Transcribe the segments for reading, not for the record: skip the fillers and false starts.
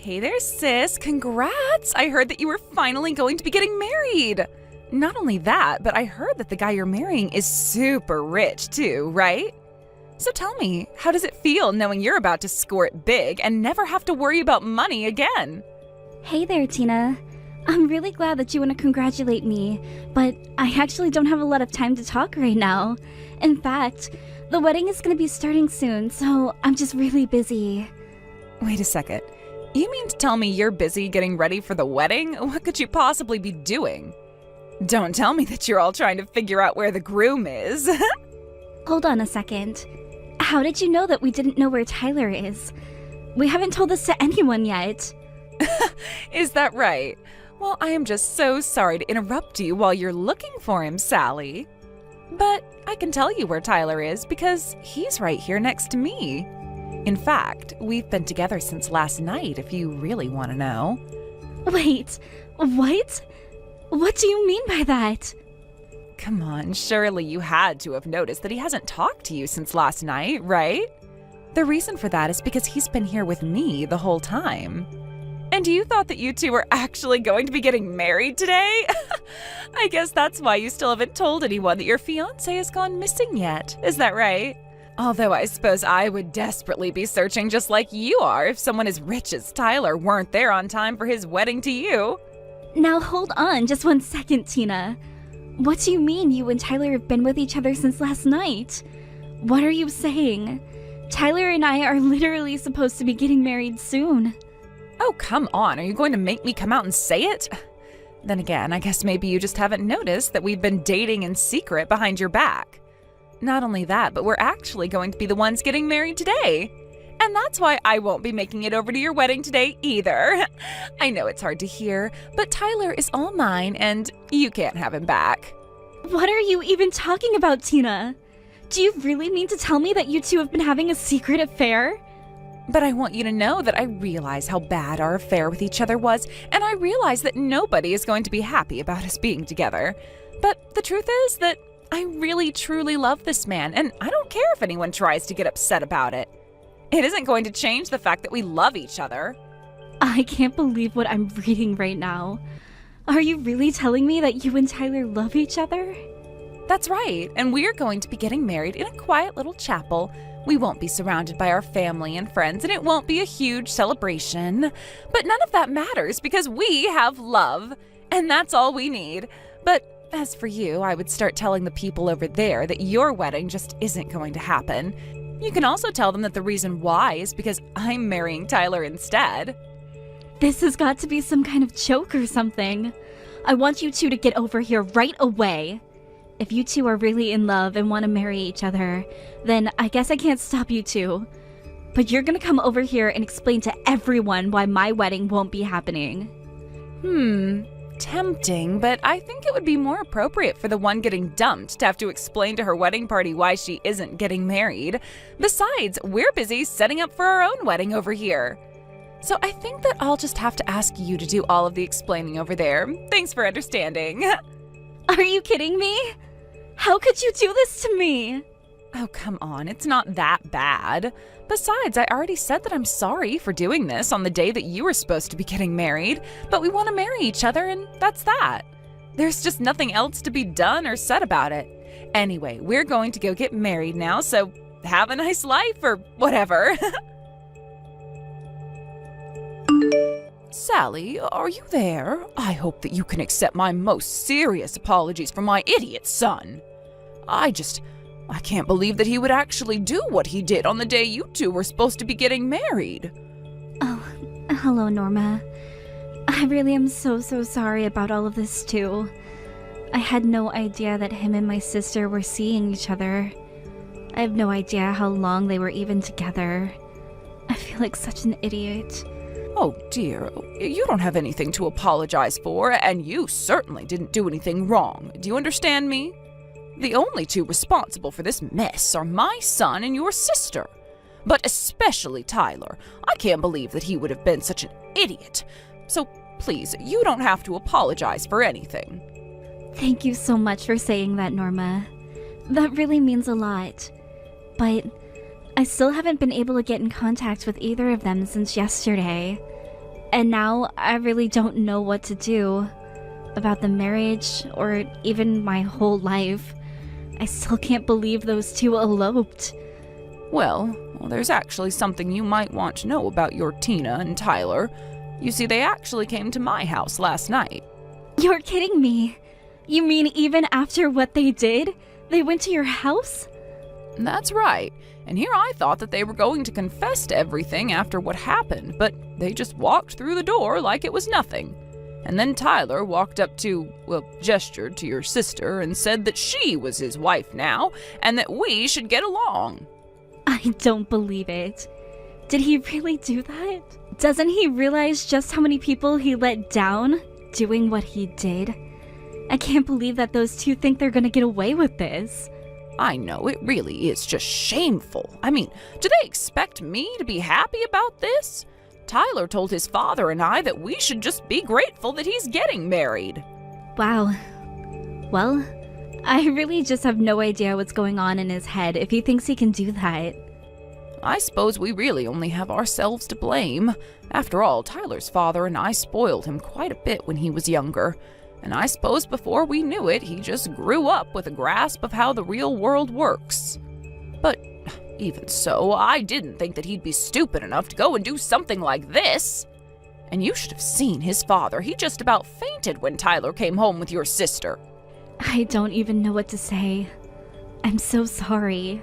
Hey there, sis. Congrats! I heard that you were finally going to be getting married. Not only that, but I heard that the guy you're marrying is super rich too, right? So tell me, how does it feel knowing you're about to score it big and never have to worry about money again? Hey there, Tina. I'm really glad that you want to congratulate me, but I actually don't have a lot of time to talk right now. In fact, the wedding is going to be starting soon, so I'm just really busy. Wait a second. You mean to tell me you're busy getting ready for the wedding? What could you possibly be doing? Don't tell me that you're all trying to figure out where the groom is. Hold on a second. How did you know that we didn't know where Tyler is? We haven't told this to anyone yet. Is that right? Well, I am just so sorry to interrupt you while you're looking for him, Sally. But I can tell you where Tyler is because he's right here next to me. In fact, we've been together since last night, if you really want to know. Wait, what? What do you mean by that? Come on, surely you had to have noticed that he hasn't talked to you since last night, right? The reason for that is because he's been here with me the whole time. And you thought that you two were actually going to be getting married today? I guess that's why you still haven't told anyone that your fiancé has gone missing yet, is that right? Although I suppose I would desperately be searching just like you are if someone as rich as Tyler weren't there on time for his wedding to you. Now hold on just 1 second, Tina. What do you mean you and Tyler have been with each other since last night? What are you saying? Tyler and I are literally supposed to be getting married soon. Oh, come on. Are you going to make me come out and say it? Then again, I guess maybe you just haven't noticed that we've been dating in secret behind your back. Not only that, but we're actually going to be the ones getting married today. And that's why I won't be making it over to your wedding today either. I know it's hard to hear, but Tyler is all mine and you can't have him back. What are you even talking about, Tina? Do you really mean to tell me that you two have been having a secret affair? But I want you to know that I realize how bad our affair with each other was, and I realize that nobody is going to be happy about us being together. But the truth is that I really truly love this man, and I don't care if anyone tries to get upset about it. It isn't going to change the fact that we love each other. I can't believe what I'm reading right now. Are you really telling me that you and Tyler love each other? That's right, and we're going to be getting married in a quiet little chapel. We won't be surrounded by our family and friends, and it won't be a huge celebration. But none of that matters because we have love, and that's all we need. But as for you, I would start telling the people over there that your wedding just isn't going to happen. You can also tell them that the reason why is because I'm marrying Tyler instead. This has got to be some kind of joke or something. I want you two to get over here right away. If you two are really in love and want to marry each other, then I guess I can't stop you two. But you're gonna come over here and explain to everyone why my wedding won't be happening. Tempting, but I think it would be more appropriate for the one getting dumped to have to explain to her wedding party why she isn't getting married. Besides, we're busy setting up for our own wedding over here. So I think that I'll just have to ask you to do all of the explaining over there. Thanks for understanding. Are you kidding me? How could you do this to me? Oh, come on, it's not that bad. Besides, I already said that I'm sorry for doing this on the day that you were supposed to be getting married, but we want to marry each other and that's that. There's just nothing else to be done or said about it. Anyway, we're going to go get married now, so have a nice life or whatever. Sally, are you there? I hope that you can accept my most serious apologies for my idiot son. I can't believe that he would actually do what he did on the day you two were supposed to be getting married. Oh, hello, Norma. I really am so sorry about all of this, too. I had no idea that him and my sister were seeing each other. I have no idea how long they were even together. I feel like such an idiot. Oh dear, you don't have anything to apologize for, and you certainly didn't do anything wrong. Do you understand me? The only two responsible for this mess are my son and your sister. But especially Tyler. I can't believe that he would have been such an idiot. So please, you don't have to apologize for anything. Thank you so much for saying that, Norma. That really means a lot. But I still haven't been able to get in contact with either of them since yesterday. And now I really don't know what to do about the marriage or even my whole life. I still can't believe those two eloped. Well, there's actually something you might want to know about your Tina and Tyler. You see, they actually came to my house last night. You're kidding me. You mean even after what they did, they went to your house? That's right. And here I thought that they were going to confess to everything after what happened, but they just walked through the door like it was nothing. And then Tyler walked up gestured to your sister and said that she was his wife now, and that we should get along. I don't believe it. Did he really do that? Doesn't he realize just how many people he let down doing what he did? I can't believe that those two think they're gonna get away with this. I know, it really is just shameful. I mean, do they expect me to be happy about this? Tyler told his father and I that we should just be grateful that he's getting married. Wow. Well, I really just have no idea what's going on in his head if he thinks he can do that. I suppose we really only have ourselves to blame. After all, Tyler's father and I spoiled him quite a bit when he was younger. And I suppose before we knew it, he just grew up with a grasp of how the real world works. But even so, I didn't think that he'd be stupid enough to go and do something like this. And you should have seen his father. He just about fainted when Tyler came home with your sister. I don't even know what to say. I'm so sorry.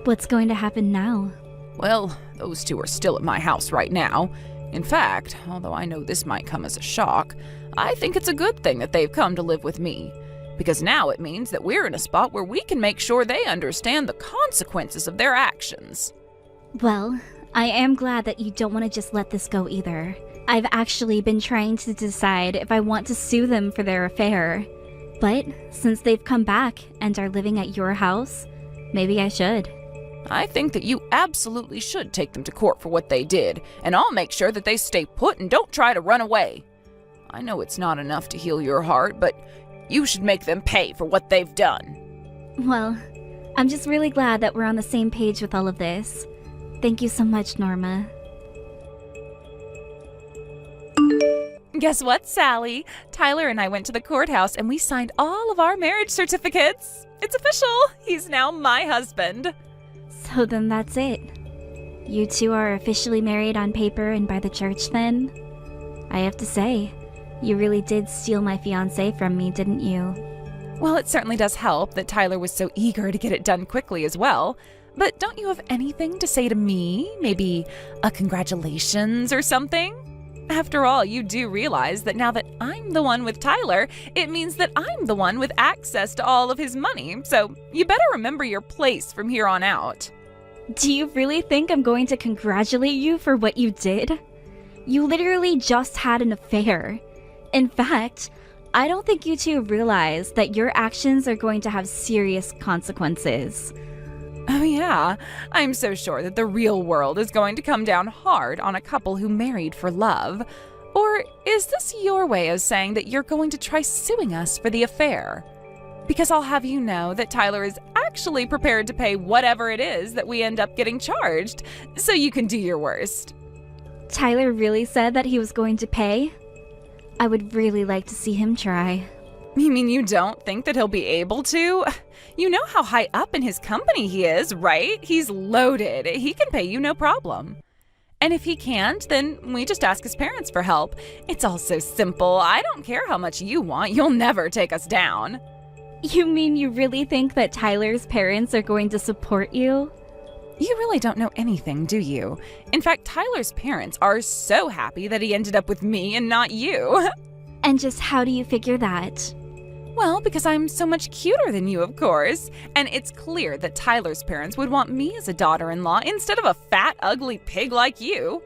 What's going to happen now? Well, those two are still at my house right now. In fact, although I know this might come as a shock, I think it's a good thing that they've come to live with me. Because now it means that we're in a spot where we can make sure they understand the consequences of their actions. Well, I am glad that you don't want to just let this go either. I've actually been trying to decide if I want to sue them for their affair. But since they've come back and are living at your house, maybe I should. I think that you absolutely should take them to court for what they did, and I'll make sure that they stay put and don't try to run away. I know it's not enough to heal your heart, but you should make them pay for what they've done. Well, I'm just really glad that we're on the same page with all of this. Thank you so much, Norma. Guess what, Sally? Tyler and I went to the courthouse and we signed all of our marriage certificates. It's official. He's now my husband. So then that's it. You two are officially married on paper and by the church then? I have to say, you really did steal my fiancé from me, didn't you? Well, it certainly does help that Tyler was so eager to get it done quickly as well. But don't you have anything to say to me? Maybe a congratulations or something? After all, you do realize that now that I'm the one with Tyler, it means that I'm the one with access to all of his money. So you better remember your place from here on out. Do you really think I'm going to congratulate you for what you did? You literally just had an affair. In fact, I don't think you two realize that your actions are going to have serious consequences. Oh yeah, I'm so sure that the real world is going to come down hard on a couple who married for love. Or is this your way of saying that you're going to try suing us for the affair? Because I'll have you know that Tyler is actually prepared to pay whatever it is that we end up getting charged, so you can do your worst. Tyler really said that he was going to pay? I would really like to see him try. You mean you don't think that he'll be able to? You know how high up in his company he is, right? He's loaded. He can pay you no problem. And if he can't, then we just ask his parents for help. It's all so simple. I don't care how much you want. You'll never take us down. You mean you really think that Tyler's parents are going to support you? You really don't know anything, do you? In fact, Tyler's parents are so happy that he ended up with me and not you. And just how do you figure that? Well, because I'm so much cuter than you, of course. And it's clear that Tyler's parents would want me as a daughter-in-law instead of a fat, ugly pig like you.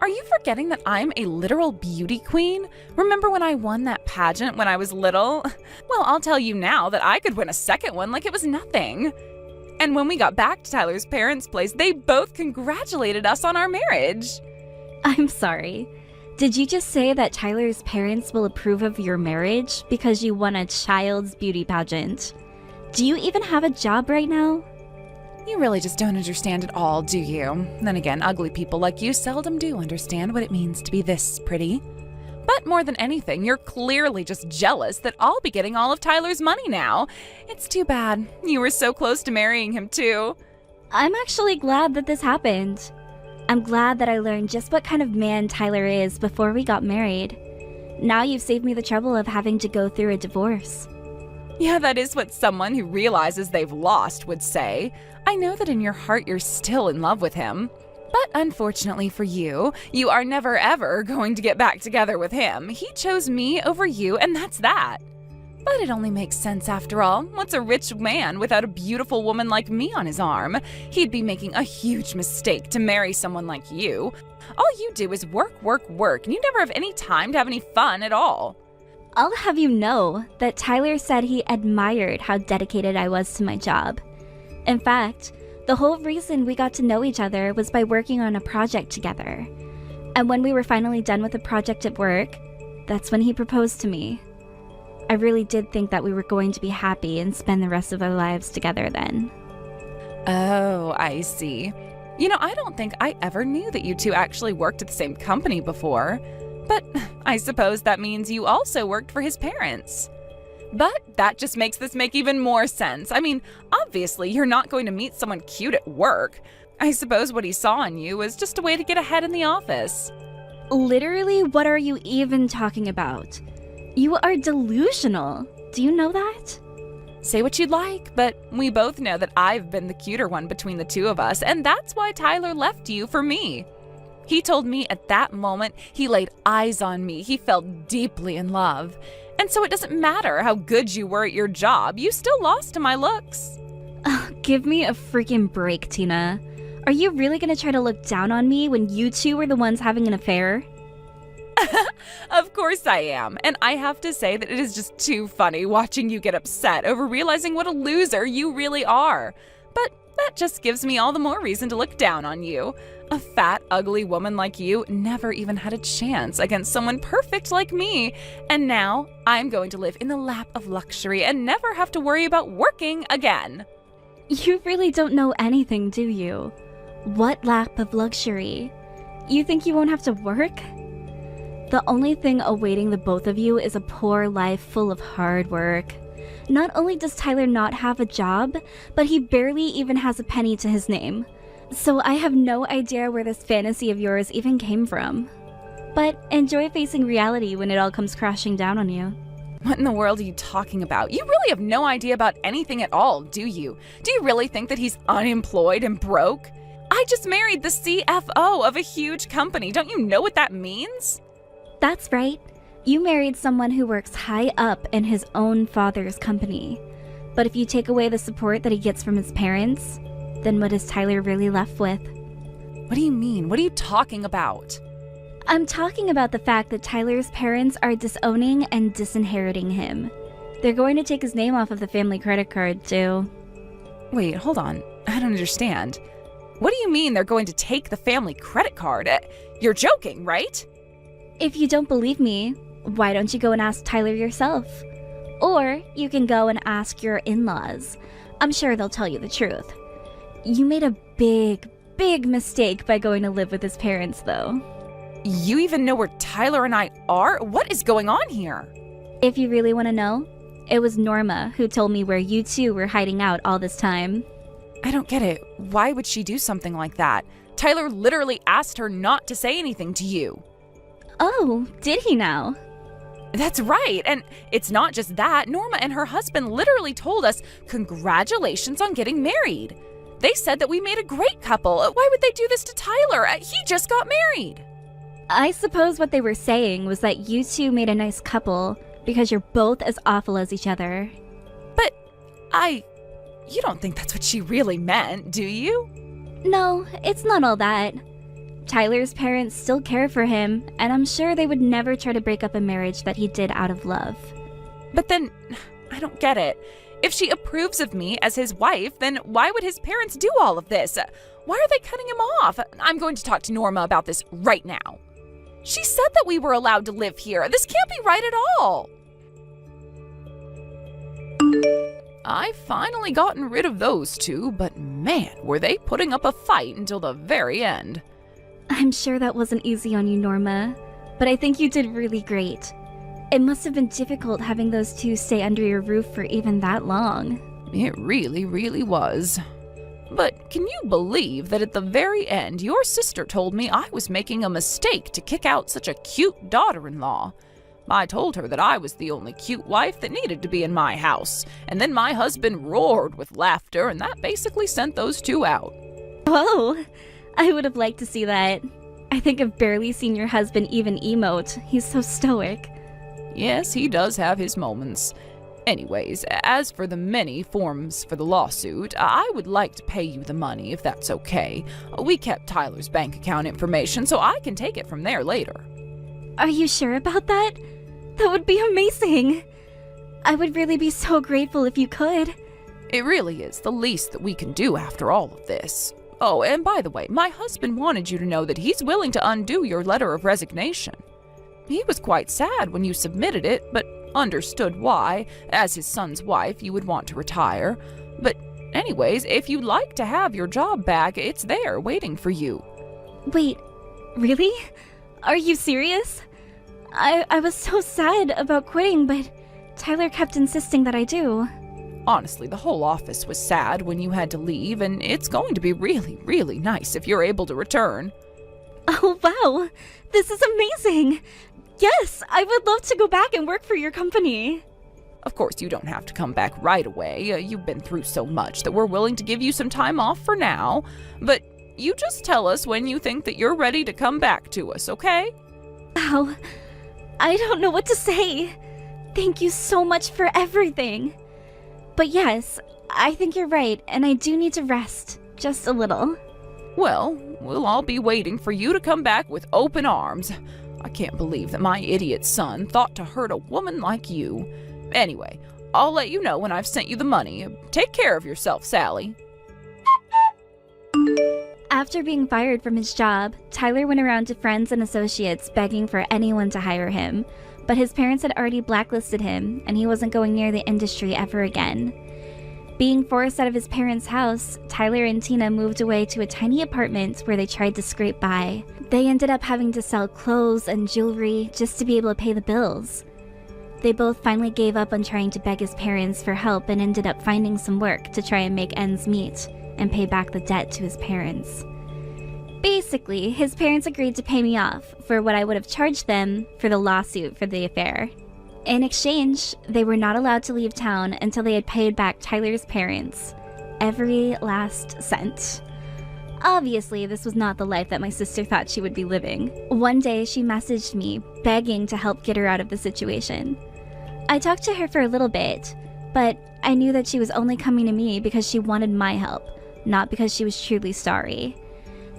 Are you forgetting that I'm a literal beauty queen? Remember when I won that pageant when I was little? Well, I'll tell you now that I could win a second one like it was nothing. And when we got back to Tyler's parents' place, they both congratulated us on our marriage. I'm sorry. Did you just say that Tyler's parents will approve of your marriage because you won a child's beauty pageant? Do you even have a job right now? You really just don't understand at all, do you? Then again, ugly people like you seldom do understand what it means to be this pretty. But more than anything, you're clearly just jealous that I'll be getting all of Tyler's money now. It's too bad. You were so close to marrying him, too. I'm actually glad that this happened. I'm glad that I learned just what kind of man Tyler is before we got married. Now you've saved me the trouble of having to go through a divorce. Yeah, that is what someone who realizes they've lost would say. I know that in your heart you're still in love with him. But unfortunately for you, you are never ever going to get back together with him. He chose me over you, and that's that. But it only makes sense after all. What's a rich man without a beautiful woman like me on his arm? He'd be making a huge mistake to marry someone like you. All you do is work, work, work, and you never have any time to have any fun at all. I'll have you know that Tyler said he admired how dedicated I was to my job. In fact, the whole reason we got to know each other was by working on a project together. And when we were finally done with the project at work, that's when he proposed to me. I really did think that we were going to be happy and spend the rest of our lives together then. Oh, I see. You know, I don't think I ever knew that you two actually worked at the same company before. But I suppose that means you also worked for his parents. But that just makes this make even more sense. I mean, obviously, you're not going to meet someone cute at work. I suppose what he saw in you was just a way to get ahead in the office. Literally, what are you even talking about? You are delusional. Do you know that? Say what you'd like, but we both know that I've been the cuter one between the two of us, and that's why Tyler left you for me. He told me at that moment he laid eyes on me. He fell deeply in love. And so it doesn't matter how good you were at your job, you still lost to my looks. Give me a freaking break, Tina. Are you really gonna try to look down on me when you two were the ones having an affair? Of course I am, and I have to say that it is just too funny watching you get upset over realizing what a loser you really are. But that just gives me all the more reason to look down on you. A fat, ugly woman like you never even had a chance against someone perfect like me, and now I'm going to live in the lap of luxury and never have to worry about working again. You really don't know anything, do you? What lap of luxury? You think you won't have to work? The only thing awaiting the both of you is a poor life full of hard work. Not only does Tyler not have a job, but he barely even has a penny to his name. So I have no idea where this fantasy of yours even came from. But enjoy facing reality when it all comes crashing down on you. What in the world are you talking about? You really have no idea about anything at all, do you? Do you really think that he's unemployed and broke? I just married the CFO of a huge company. Don't you know what that means? That's right. You married someone who works high up in his own father's company. But if you take away the support that he gets from his parents, then what is Tyler really left with? What do you mean? What are you talking about? I'm talking about the fact that Tyler's parents are disowning and disinheriting him. They're going to take his name off of the family credit card, too. Wait, hold on. I don't understand. What do you mean they're going to take the family credit card? You're joking, right? If you don't believe me, why don't you go and ask Tyler yourself? Or you can go and ask your in-laws. I'm sure they'll tell you the truth. You made a big mistake by going to live with his parents, though. You even know where Tyler and I are? What is going on here? If you really want to know, it was Norma who told me where you two were hiding out all this time. I don't get it. Why would she do something like that? Tyler literally asked her not to say anything to you. Oh, did he now? That's right, and it's not just that. Norma and her husband literally told us, congratulations on getting married. They said that we made a great couple. Why would they do this to Tyler? He just got married. I suppose what they were saying was that you two made a nice couple because you're both as awful as each other. But you don't think that's what she really meant, do you? No, it's not all that. Tyler's parents still care for him, and I'm sure they would never try to break up a marriage that he did out of love. But then, I don't get it. If she approves of me as his wife, then why would his parents do all of this? Why are they cutting him off? I'm going to talk to Norma about this right now. She said that we were allowed to live here. This can't be right at all. I finally gotten rid of those two, but man, were they putting up a fight until the very end. I'm sure that wasn't easy on you, Norma, but I think you did really great. It must have been difficult having those two stay under your roof for even that long. It really, really was. But can you believe that at the very end, your sister told me I was making a mistake to kick out such a cute daughter-in-law? I told her that I was the only cute wife that needed to be in my house, and then my husband roared with laughter, and that basically sent those two out. Whoa! I would have liked to see that. I think I've barely seen your husband even emote. He's so stoic. Yes, he does have his moments. Anyways, as for the many forms for the lawsuit, I would like to pay you the money if that's okay. We kept Tyler's bank account information, so I can take it from there later. Are you sure about that? That would be amazing. I would really be so grateful if you could. It really is the least that we can do after all of this. Oh, and by the way, my husband wanted you to know that he's willing to undo your letter of resignation. He was quite sad when you submitted it, but understood why. As his son's wife, you would want to retire. But anyways, if you'd like to have your job back, it's there waiting for you. Wait, really? Are you serious? I was so sad about quitting, but Tyler kept insisting that I do. Honestly, the whole office was sad when you had to leave, and it's going to be really, really nice if you're able to return. Oh, wow! This is amazing! Yes, I would love to go back and work for your company. Of course, you don't have to come back right away. You've been through so much that we're willing to give you some time off for now. But you just tell us when you think that you're ready to come back to us, okay? Wow, I don't know what to say. Thank you so much for everything. But yes, I think you're right, and I do need to rest. Just a little. Well, we'll all be waiting for you to come back with open arms. I can't believe that my idiot son thought to hurt a woman like you. Anyway, I'll let you know when I've sent you the money. Take care of yourself, Sally. After being fired from his job, Tyler went around to friends and associates begging for anyone to hire him, but his parents had already blacklisted him, and he wasn't going near the industry ever again. Being forced out of his parents' house, Tyler and Tina moved away to a tiny apartment where they tried to scrape by. They ended up having to sell clothes and jewelry just to be able to pay the bills. They both finally gave up on trying to beg his parents for help and ended up finding some work to try and make ends meet and pay back the debt to his parents. Basically, his parents agreed to pay me off for what I would have charged them for the lawsuit for the affair. In exchange, they were not allowed to leave town until they had paid back Tyler's parents. Every last cent. Obviously, this was not the life that my sister thought she would be living. One day, she messaged me, begging to help get her out of the situation. I talked to her for a little bit, but I knew that she was only coming to me because she wanted my help, not because she was truly sorry.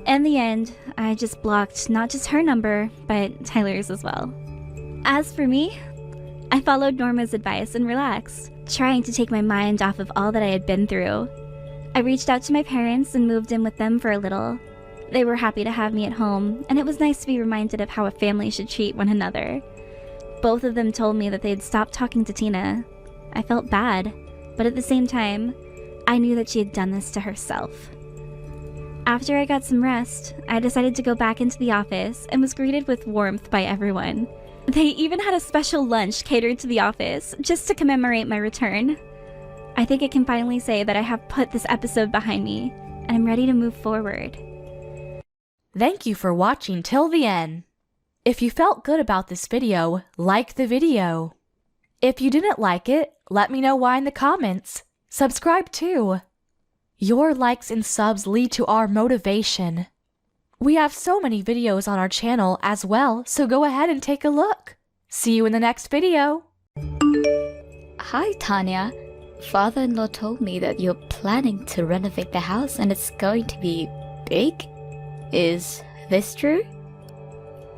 In the end, I just blocked not just her number, but Tyler's as well. As for me, I followed Norma's advice and relaxed, trying to take my mind off of all that I had been through. I reached out to my parents and moved in with them for a little. They were happy to have me at home, and it was nice to be reminded of how a family should treat one another. Both of them told me that they had stopped talking to Tina. I felt bad, but at the same time, I knew that she had done this to herself. After I got some rest, I decided to go back into the office and was greeted with warmth by everyone. They even had a special lunch catered to the office just to commemorate my return. I think I can finally say that I have put this episode behind me, and I'm ready to move forward. Thank you for watching till the end. If you felt good about this video, like the video. If you didn't like it, let me know why in the comments. Subscribe too. Your likes and subs lead to our motivation. We have so many videos on our channel as well, so go ahead and take a look. See you in the next video. Hi, Tanya. Father-in-law told me that you're planning to renovate the house and it's going to be big. Is this true?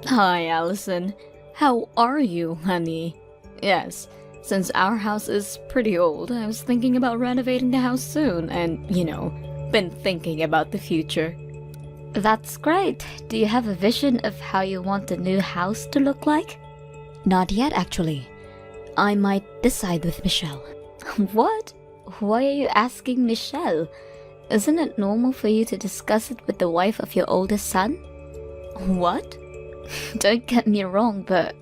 Hi, Allison. How are you, honey? Yes, since our house is pretty old, I was thinking about renovating the house soon and, been thinking about the future. That's great. Do you have a vision of how you want the new house to look like? Not yet, actually. I might decide with Michelle. What? Why are you asking Michelle? Isn't it normal for you to discuss it with the wife of your oldest son? What? Don't get me wrong, but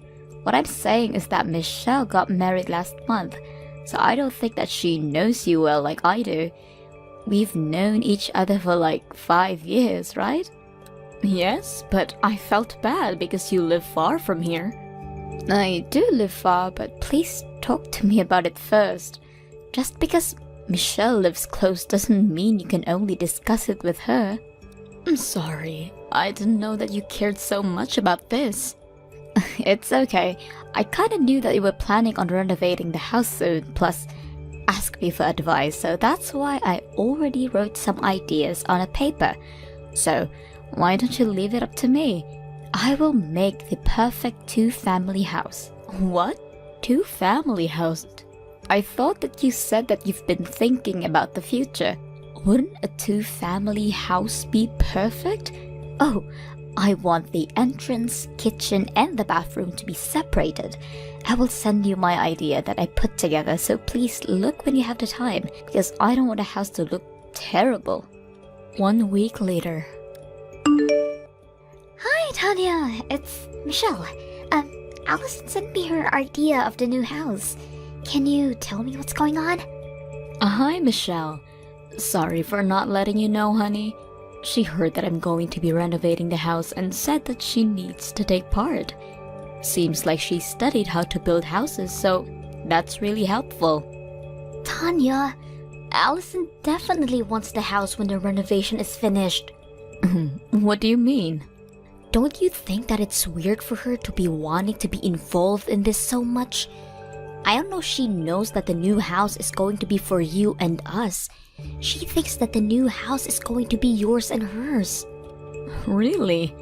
what I'm saying is that Michelle got married last month, so I don't think that she knows you well like I do. We've known each other for like 5 years, right? Yes, but I felt bad because you live far from here. I do live far, but please talk to me about it first. Just because Michelle lives close doesn't mean you can only discuss it with her. I'm sorry, I didn't know that you cared so much about this. It's okay. I kinda knew that you were planning on renovating the house soon, plus asked me for advice, so that's why I already wrote some ideas on a paper. So why don't you leave it up to me? I will make the perfect 2-family house. What? 2-family house? I thought that you said that you've been thinking about the future. Wouldn't a 2-family house be perfect? Oh, I want the entrance, kitchen, and the bathroom to be separated. I will send you my idea that I put together, so please look when you have the time, because I don't want a house to look terrible. 1 week later. Hi, Tanya. It's Michelle. Allison sent me her idea of the new house. Can you tell me what's going on? Hi, Michelle. Sorry for not letting you know, honey. She heard that I'm going to be renovating the house and said that she needs to take part. Seems like she studied how to build houses, so that's really helpful. Tanya, Allison definitely wants the house when the renovation is finished. What do you mean? Don't you think that it's weird for her to be wanting to be involved in this so much? I don't know if she knows that the new house is going to be for you and us. She thinks that the new house is going to be yours and hers. Really?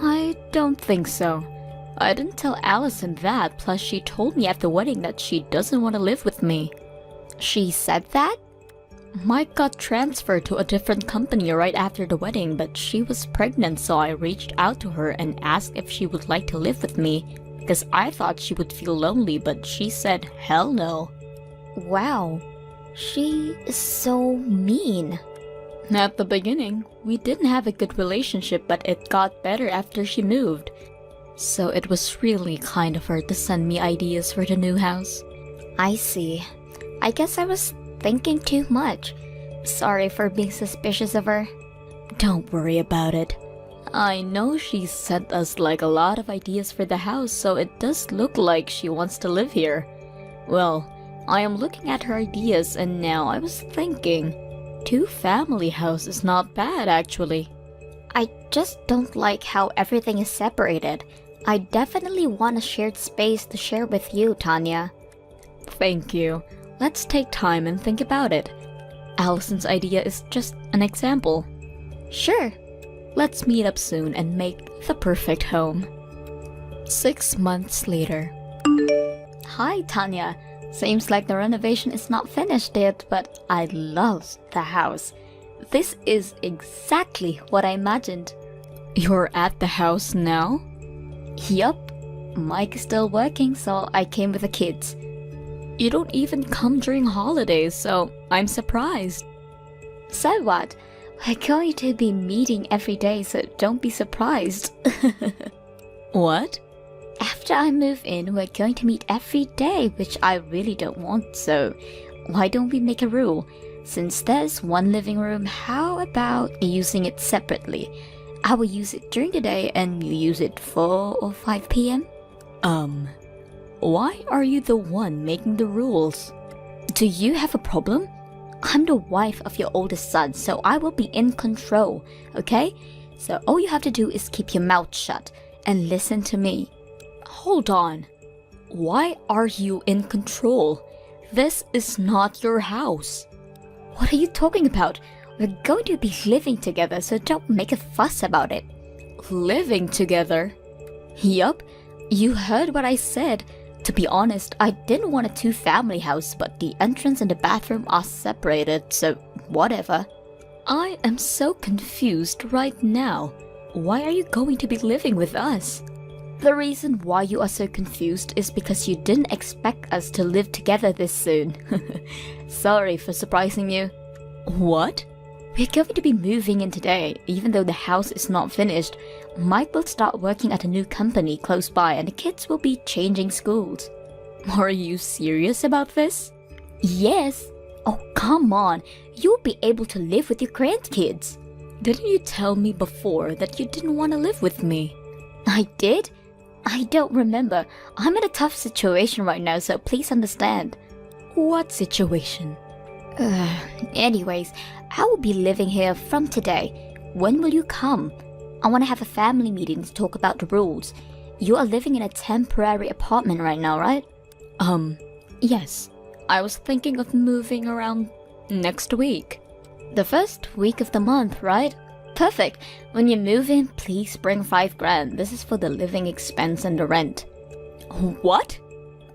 I don't think so. I didn't tell Allison that, plus she told me at the wedding that she doesn't want to live with me. She said that? Mike got transferred to a different company right after the wedding, but she was pregnant, so I reached out to her and asked if she would like to live with me, because I thought she would feel lonely, but she said hell no. Wow, she is so mean. At the beginning, we didn't have a good relationship, but it got better after she moved. So it was really kind of her to send me ideas for the new house. I see. I guess I was thinking too much. Sorry for being suspicious of her. Don't worry about it. I know she sent us like a lot of ideas for the house, so it does look like she wants to live here. Well, I am looking at her ideas and now I was thinking, 2-family house is not bad actually. I just don't like how everything is separated. I definitely want a shared space to share with you, Tanya. Thank you. Let's take time and think about it. Allison's idea is just an example. Sure. Let's meet up soon and make the perfect home. 6 months later. Hi, Tanya. Seems like the renovation is not finished yet, but I love the house. This is exactly what I imagined. You're at the house now? Yup. Mike is still working, so I came with the kids. You don't even come during holidays, so I'm surprised. So what? We're going to be meeting every day, so don't be surprised. What? After I move in, we're going to meet every day, which I really don't want, so why don't we make a rule? Since there's one living room, how about using it separately? I will use it during the day and you use it 4 or 5 p.m.? Why are you the one making the rules? Do you have a problem? I'm the wife of your oldest son, so I will be in control, okay? So all you have to do is keep your mouth shut and listen to me. Hold on. Why are you in control? This is not your house. What are you talking about? We're going to be living together, so don't make a fuss about it. Living together? Yup, you heard what I said. To be honest, I didn't want a 2-family house, but the entrance and the bathroom are separated, so whatever. I am so confused right now. Why are you going to be living with us? The reason why you are so confused is because you didn't expect us to live together this soon. Sorry for surprising you. What? We're going to be moving in today, even though the house is not finished. Mike will start working at a new company close by and the kids will be changing schools. Are you serious about this? Yes. Oh, come on. You'll be able to live with your grandkids. Didn't you tell me before that you didn't want to live with me? I did? I don't remember. I'm in a tough situation right now, so please understand. What situation? Anyways, I will be living here from today. When will you come? I want to have a family meeting to talk about the rules. You are living in a temporary apartment right now, right? Yes. I was thinking of moving around next week. The first week of the month, right? Perfect. When you move in, please bring 5 grand. This is for the living expense and the rent. What?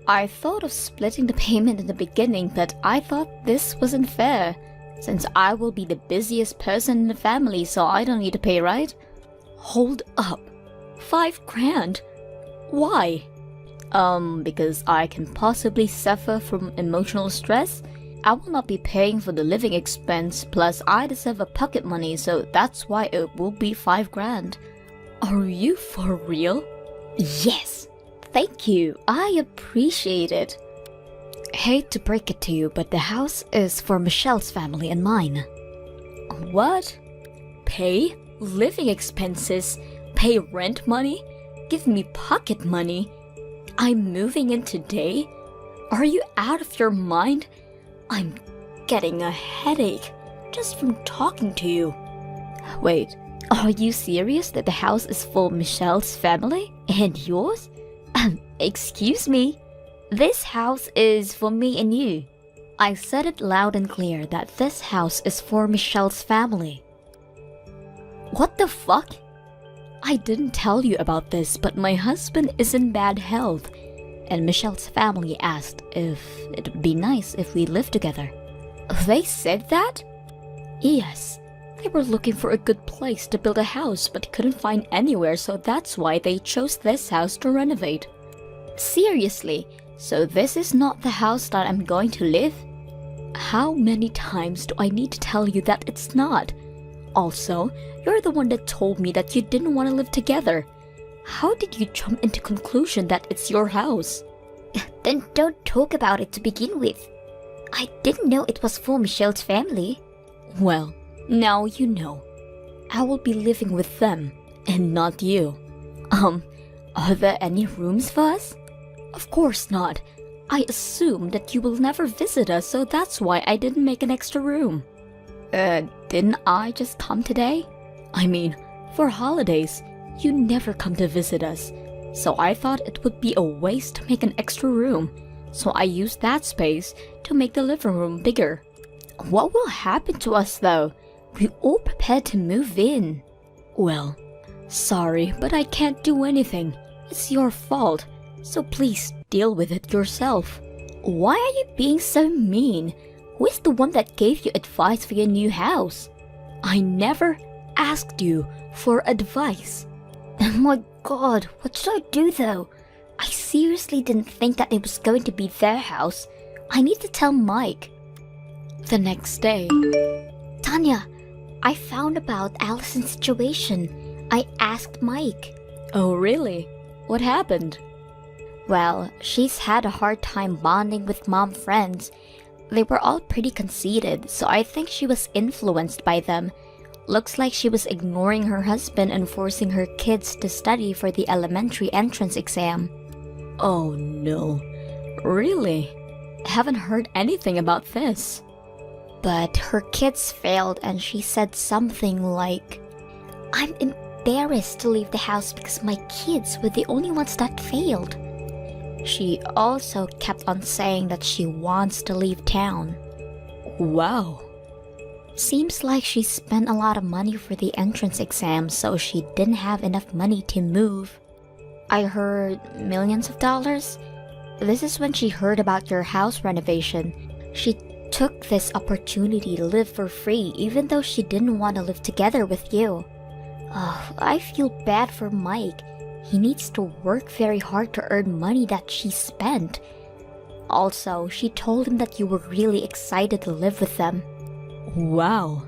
I thought of splitting the payment in the beginning, but I thought this wasn't fair. Since I will be the busiest person in the family, so I don't need to pay, right? Hold up. 5 grand? Why? Because I can possibly suffer from emotional stress. I will not be paying for the living expense, plus I deserve a pocket money, so that's why it will be 5 grand. Are you for real? Yes. Thank you. I appreciate it. Hate to break it to you, but the house is for Michelle's family and mine. What? Pay? Living expenses? Pay rent money? Give me pocket money? I'm moving in today? Are you out of your mind? I'm getting a headache just from talking to you. Wait, are you serious that the house is for Michelle's family and yours? Excuse me? This house is for me and you. I said it loud and clear that this house is for Michelle's family. What the fuck? I didn't tell you about this, but my husband is in bad health, and Michelle's family asked if it'd be nice if we lived together. They said that? Yes. They were looking for a good place to build a house but couldn't find anywhere, so that's why they chose this house to renovate. Seriously? So this is not the house that I'm going to live? How many times do I need to tell you that it's not? Also, you're the one that told me that you didn't want to live together. How did you jump into conclusion that it's your house? Then don't talk about it to begin with. I didn't know it was for Michelle's family. Well, now you know. I will be living with them, and not you. Are there any rooms for us? Of course not. I assumed that you will never visit us, so that's why I didn't make an extra room. Didn't I just come today? I mean, for holidays, you never come to visit us. So I thought it would be a waste to make an extra room. So I used that space to make the living room bigger. What will happen to us though? We all prepared to move in. Well, sorry, but I can't do anything. It's your fault. So please deal with it yourself. Why are you being so mean? Who is the one that gave you advice for your new house? I never asked you for advice. Oh my god, what should I do though? I seriously didn't think that it was going to be their house. I need to tell Mike. The next day. Tanya, I found about Allison's situation. I asked Mike. Oh really? What happened? Well, she's had a hard time bonding with mom friends. They were all pretty conceited, so I think she was influenced by them. Looks like she was ignoring her husband and forcing her kids to study for the elementary entrance exam. Oh no. Really? Haven't heard anything about this. But her kids failed and she said something like, I'm embarrassed to leave the house because my kids were the only ones that failed. She also kept on saying that she wants to leave town. Wow. Seems like she spent a lot of money for the entrance exam, so she didn't have enough money to move. I heard millions of dollars. This is when she heard about your house renovation. She took this opportunity to live for free even though she didn't want to live together with you. Oh, I feel bad for Mike. He needs to work very hard to earn money that she spent. Also, she told him that you were really excited to live with them. Wow.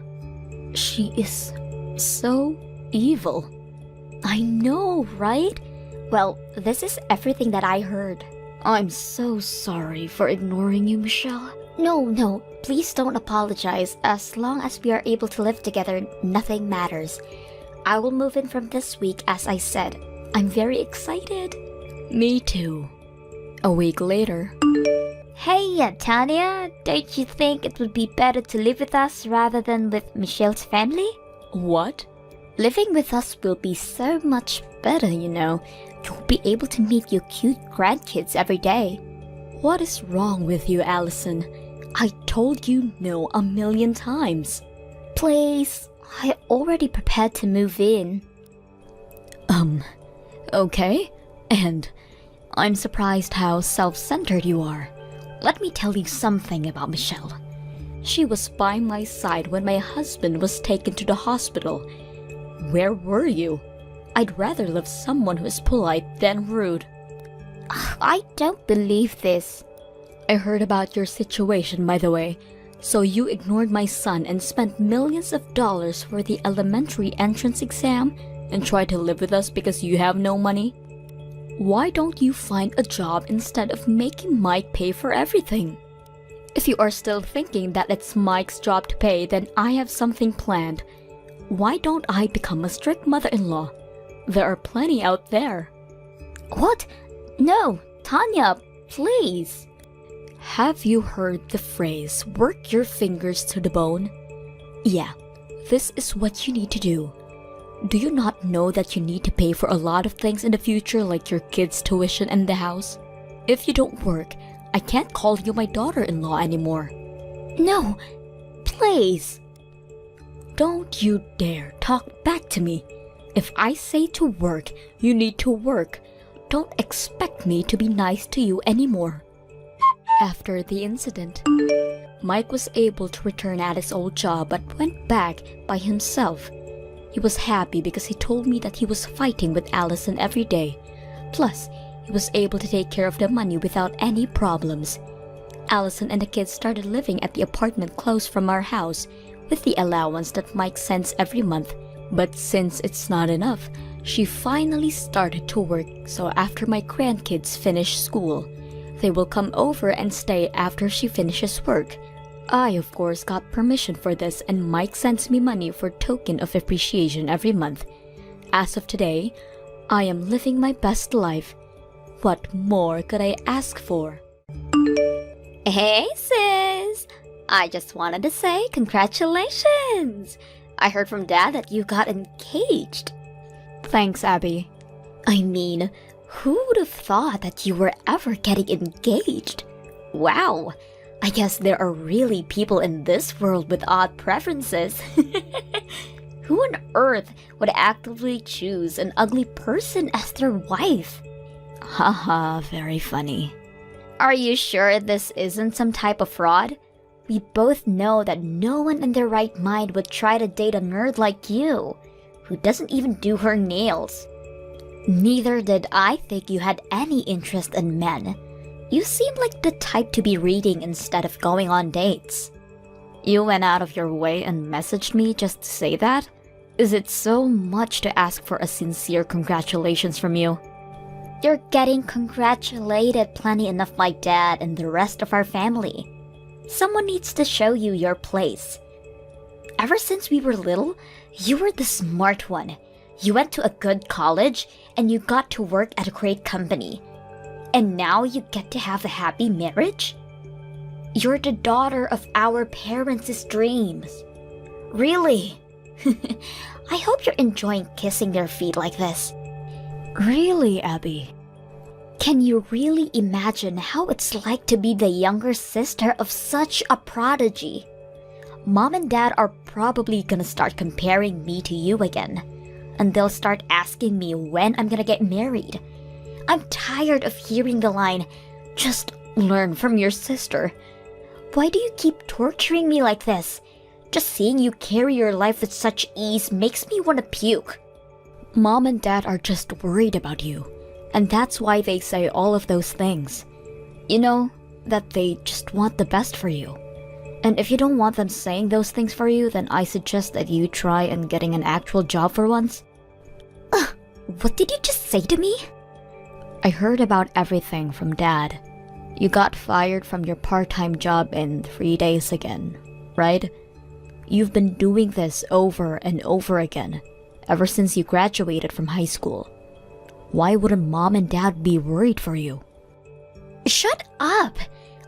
She is so evil. I know, right? Well, this is everything that I heard. I'm so sorry for ignoring you, Michelle. No, please don't apologize. As long as we are able to live together, nothing matters. I will move in from this week, as I said. I'm very excited. Me too. A week later. Hey, Tanya, don't you think it would be better to live with us rather than with Michelle's family? What? Living with us will be so much better, you know. You'll be able to meet your cute grandkids every day. What is wrong with you, Allison? I told you no 1,000,000 times. Please, I already prepared to move in. Okay. And I'm surprised how self-centered you are. Let me tell you something about Michelle. She was by my side when my husband was taken to the hospital. Where were you? I'd rather love someone who is polite than rude. I don't believe this. I heard about your situation, by the way. So you ignored my son and spent millions of dollars for the elementary entrance exam and tried to live with us because you have no money? Why don't you find a job instead of making Mike pay for everything? If you are still thinking that it's Mike's job to pay, then I have something planned. Why don't I become a strict mother-in-law? There are plenty out there. What? No, Tanya, please. Have you heard the phrase, work your fingers to the bone? Yeah, this is what you need to do. Do you not know that you need to pay for a lot of things in the future, like your kids' tuition and the house? If you don't work, I can't call you my daughter-in-law anymore. No, please. Don't you dare talk back to me. If I say to work, you need to work. Don't expect me to be nice to you anymore. After the incident, Mike was able to return at his old job but went back by himself. He was happy because he told me that he was fighting with Allison every day. Plus, he was able to take care of the money without any problems. Allison and the kids started living at the apartment close from our house with the allowance that Mike sends every month. But since it's not enough, she finally started to work, so after my grandkids finish school, they will come over and stay after she finishes work. I, of course, got permission for this, and Mike sends me money for token of appreciation every month. As of today, I am living my best life. What more could I ask for? Hey, sis. I just wanted to say congratulations. I heard from Dad that you got engaged. Thanks, Abby. I mean, who would have thought that you were ever getting engaged? Wow. I guess there are really people in this world with odd preferences. Who on earth would actively choose an ugly person as their wife? Haha, very funny. Are you sure this isn't some type of fraud? We both know that no one in their right mind would try to date a nerd like you, who doesn't even do her nails. Neither did I think you had any interest in men. You seem like the type to be reading instead of going on dates. You went out of your way and messaged me just to say that? Is it so much to ask for a sincere congratulations from you? You're getting congratulated plenty enough by Dad and the rest of our family. Someone needs to show you your place. Ever since we were little, you were the smart one. You went to a good college and you got to work at a great company. And now you get to have a happy marriage? You're the daughter of our parents' dreams. Really? I hope you're enjoying kissing their feet like this. Really, Abby? Can you really imagine how it's like to be the younger sister of such a prodigy? Mom and Dad are probably gonna start comparing me to you again. And they'll start asking me when I'm gonna get married. I'm tired of hearing the line, "Just learn from your sister." Why do you keep torturing me like this? Just seeing you carry your life with such ease makes me want to puke. Mom and Dad are just worried about you, and that's why they say all of those things. You know, that they just want the best for you. And if you don't want them saying those things for you, then I suggest that you try and getting an actual job for once. What did you just say to me? I heard about everything from Dad. You got fired from your part-time job in 3 days again, right? You've been doing this over and over again, ever since you graduated from high school. Why wouldn't Mom and Dad be worried for you? Shut up!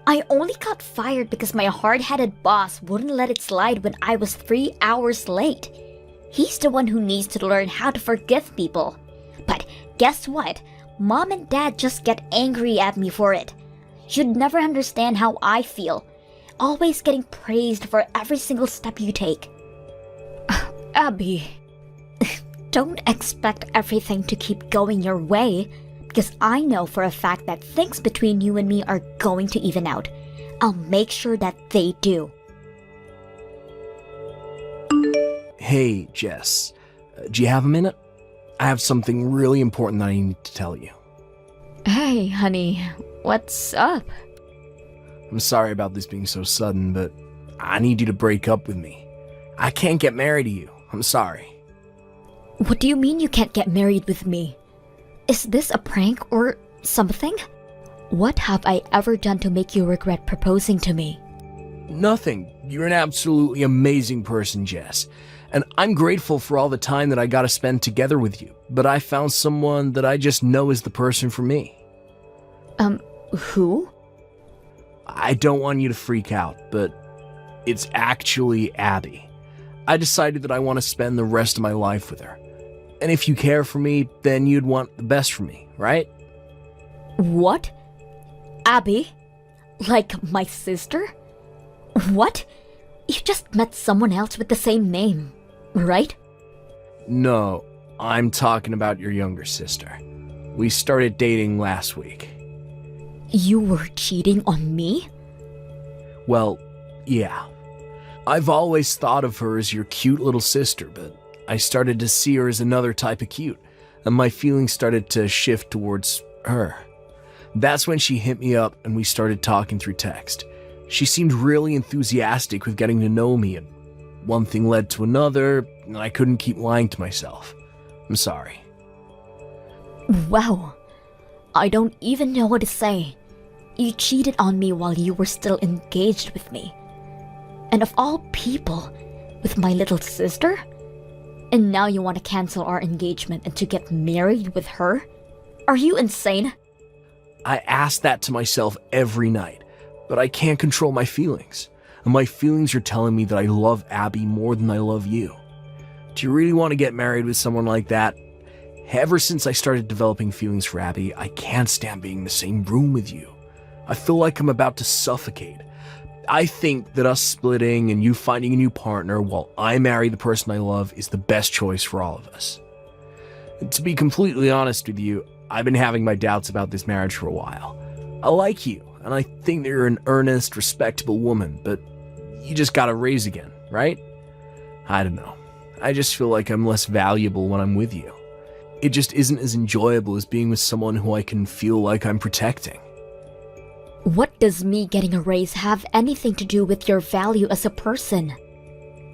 I only got fired because my hard-headed boss wouldn't let it slide when I was 3 hours late. He's the one who needs to learn how to forgive people. But guess what? Mom and Dad just get angry at me for it. You'd never understand how I feel. Always getting praised for every single step you take. Abby, don't expect everything to keep going your way, because I know for a fact that things between you and me are going to even out. I'll make sure that they do. Hey, Jess. Do you have a minute? I have something really important that I need to tell you. Hey, honey. What's up? I'm sorry about this being so sudden, but I need you to break up with me. I can't get married to you. I'm sorry. What do you mean you can't get married with me? Is this a prank or something? What have I ever done to make you regret proposing to me? Nothing. You're an absolutely amazing person, Jess. And I'm grateful for all the time that I got to spend together with you. But I found someone that I just know is the person for me. Who? I don't want you to freak out, but it's actually Abby. I decided that I want to spend the rest of my life with her. And if you care for me, then you'd want the best for me, right? What? Abby? Like my sister? What? You just met someone else with the same name, right? No, I'm talking about your younger sister. We started dating last week. You were cheating on me? Well, yeah. I've always thought of her as your cute little sister, but I started to see her as another type of cute, and my feelings started to shift towards her. That's when she hit me up and we started talking through text. She seemed really enthusiastic with getting to know me, and one thing led to another, and I couldn't keep lying to myself. I'm sorry. Wow. I don't even know what to say. You cheated on me while you were still engaged with me. And of all people, with my little sister? And now you want to cancel our engagement and to get married with her? Are you insane? I ask that to myself every night, but I can't control my feelings. And my feelings are telling me that I love Abby more than I love you. Do you really want to get married with someone like that? Ever since I started developing feelings for Abby, I can't stand being in the same room with you. I feel like I'm about to suffocate. I think that us splitting and you finding a new partner while I marry the person I love is the best choice for all of us. And to be completely honest with you, I've been having my doubts about this marriage for a while. I like you, and I think that you're an earnest, respectable woman, but you just gotta raise again, right? I don't know. I just feel like I'm less valuable when I'm with you. It just isn't as enjoyable as being with someone who I can feel like I'm protecting. What does me getting a raise have anything to do with your value as a person?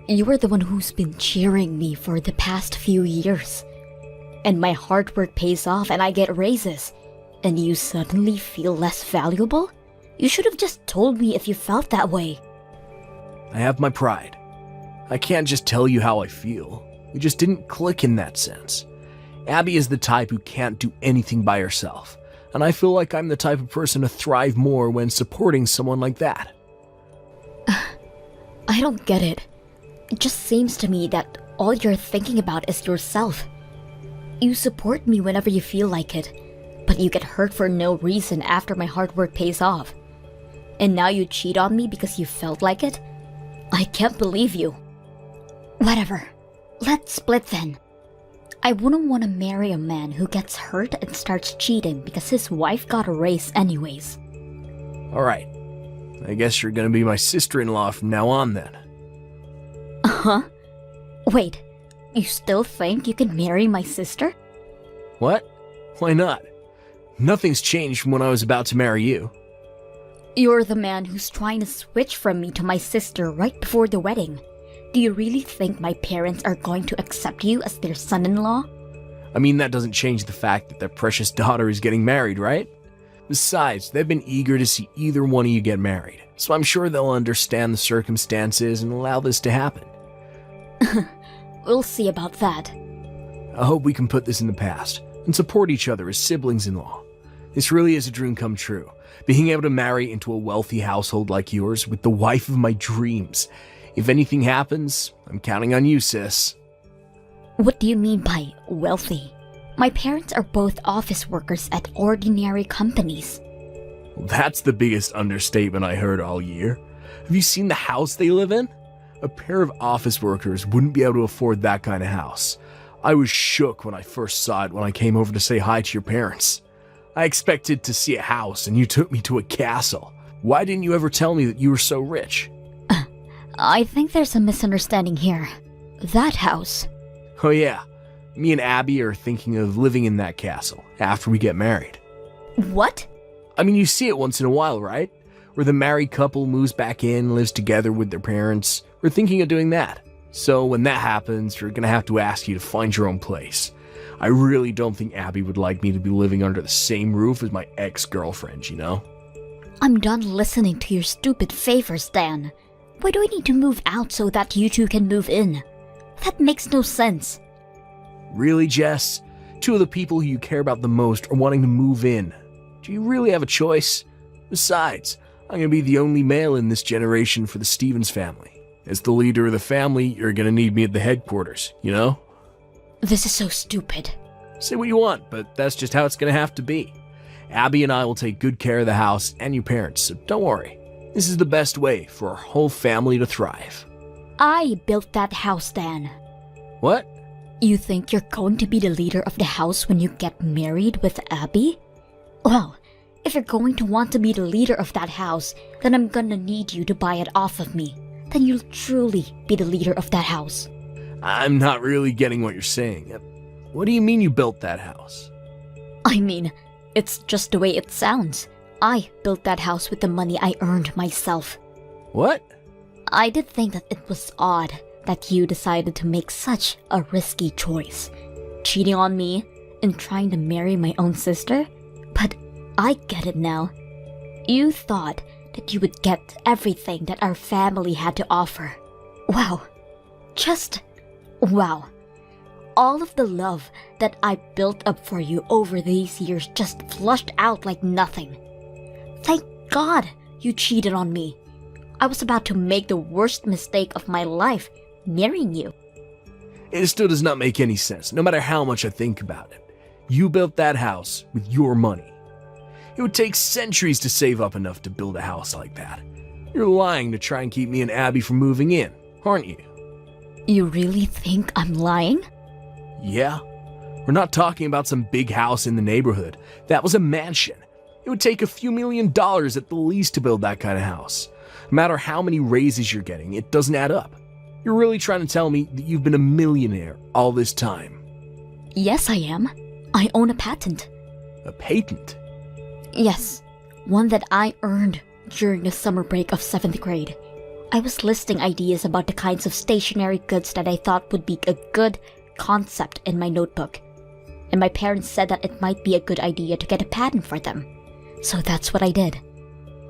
You are the one who's been cheering me for the past few years. And my hard work pays off and I get raises. And you suddenly feel less valuable? You should have just told me if you felt that way. I have my pride. I can't just tell you how I feel. We just didn't click in that sense. Abby is the type who can't do anything by herself, and I feel like I'm the type of person to thrive more when supporting someone like that. I don't get it. It just seems to me that all you're thinking about is yourself. You support me whenever you feel like it, but you get hurt for no reason after my hard work pays off. And now you cheat on me because you felt like it? I can't believe you. Whatever. Let's split then. I wouldn't want to marry a man who gets hurt and starts cheating because his wife got a raise anyways. Alright. I guess you're gonna be my sister-in-law from now on then. Huh? Wait, You still think you can marry my sister? What? Why not? Nothing's changed from when I was about to marry you. You're the man who's trying to switch from me to my sister right before the wedding. Do you really think my parents are going to accept you as their son-in-law? I mean, that doesn't change the fact that their precious daughter is getting married, right? Besides, they've been eager to see either one of you get married, so I'm sure they'll understand the circumstances and allow this to happen. We'll see about that. I hope we can put this in the past and support each other as siblings-in-law. This really is a dream come true, being able to marry into a wealthy household like yours with the wife of my dreams. If anything happens, I'm counting on you, sis. What do you mean by wealthy? My parents are both office workers at ordinary companies. Well, that's the biggest understatement I heard all year. Have you seen the house they live in? A pair of office workers wouldn't be able to afford that kind of house. I was shook when I first saw it when I came over to say hi to your parents. I expected to see a house and you took me to a castle. Why didn't you ever tell me that you were so rich? I think there's a misunderstanding here. That house. Oh yeah, me and Abby are thinking of living in that castle after we get married. What? I mean, you see it once in a while, right? Where the married couple moves back in, lives together with their parents. We're thinking of doing that. So when that happens, you're gonna have to ask you to find your own place. I really don't think Abby would like me to be living under the same roof as my ex-girlfriend, you know? I'm done listening to your stupid favors, Dan. Why do I need to move out so that you two can move in? That makes no sense. Really, Jess? Two of the people who you care about the most are wanting to move in. Do you really have a choice? Besides, I'm gonna be the only male in this generation for the Stevens family. As the leader of the family, you're gonna need me at the headquarters, you know? This is so stupid. Say what you want, but that's just how it's gonna have to be. Abby and I will take good care of the house and your parents, so don't worry. This is the best way for our whole family to thrive. I built that house, Dan. What? You think you're going to be the leader of the house when you get married with Abby? Well, if you're going to want to be the leader of that house, then I'm gonna need you to buy it off of me. Then you'll truly be the leader of that house. I'm not really getting what you're saying. What do you mean you built that house? I mean, it's just the way it sounds. I built that house with the money I earned myself. What? I did think that it was odd that you decided to make such a risky choice. Cheating on me and trying to marry my own sister? But I get it now. You thought that you would get everything that our family had to offer. Wow. Just wow. All of the love that I built up for you over these years just flushed out like nothing. Thank God you cheated on me. I was about to make the worst mistake of my life, marrying you. It still does not make any sense, no matter how much I think about it. You built that house with your money. It would take centuries to save up enough to build a house like that. You're lying to try and keep me and Abby from moving in, aren't you? You really think I'm lying? Yeah. We're not talking about some big house in the neighborhood. That was a mansion. It would take a few $1 million at the least to build that kind of house. No matter how many raises you're getting, it doesn't add up. You're really trying to tell me that you've been a millionaire all this time? Yes, I am. I own a patent. A patent? Yes, one that I earned during the summer break of 7th grade. I was listing ideas about the kinds of stationery goods that I thought would be a good concept in my notebook. And my parents said that it might be a good idea to get a patent for them. So that's what I did.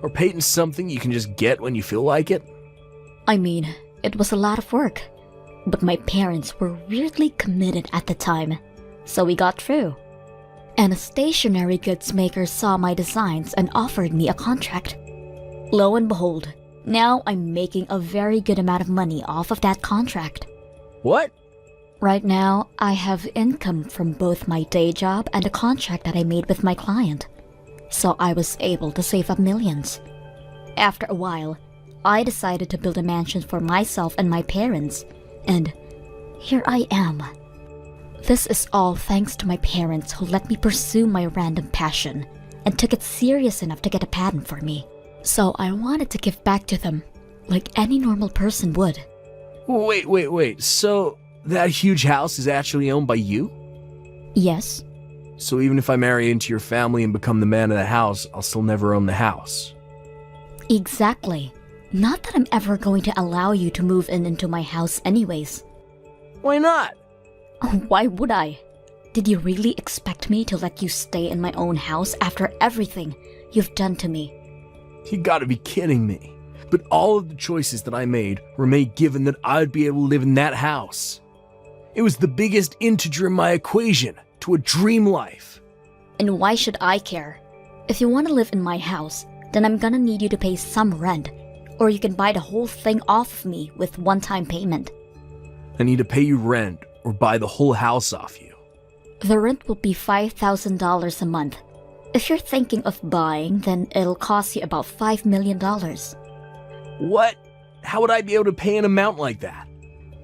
Are patents something you can just get when you feel like it? I mean, it was a lot of work. But my parents were weirdly committed at the time. So we got through. And a stationery goods maker saw my designs and offered me a contract. Lo and behold, now I'm making a very good amount of money off of that contract. What? Right now, I have income from both my day job and the contract that I made with my client. So I was able to save up millions. After a while, I decided to build a mansion for myself and my parents. And here I am. This is all thanks to my parents who let me pursue my random passion and took it serious enough to get a patent for me. So I wanted to give back to them, like any normal person would. Wait. So that huge house is actually owned by you? Yes. So even if I marry into your family and become the man of the house, I'll still never own the house. Exactly. Not that I'm ever going to allow you to move into my house anyways. Why not? Why would I? Did you really expect me to let you stay in my own house after everything you've done to me? You gotta be kidding me. But all of the choices that I made were made given that I'd be able to live in that house. It was the biggest integer in my equation to a dream life. And why should I care? If you want to live in my house, then I'm gonna need you to pay some rent, or you can buy the whole thing off of me with one-time payment. I need to pay you rent or buy the whole house off you. The rent will be $5,000 a month. If you're thinking of buying, then it'll cost you about $5 million. What? How would I be able to pay an amount like that?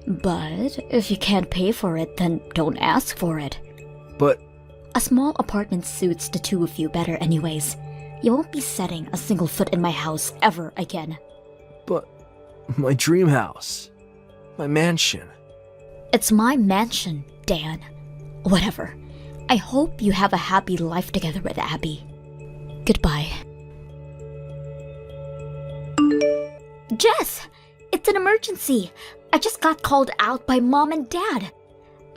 But if you can't pay for it, then don't ask for it. But a small apartment suits the two of you better anyways. You won't be setting a single foot in my house ever again. But my dream house, my mansion. It's my mansion, Dan. Whatever. I hope you have a happy life together with Abby. Goodbye. Jess! It's an emergency. I just got called out by Mom and Dad.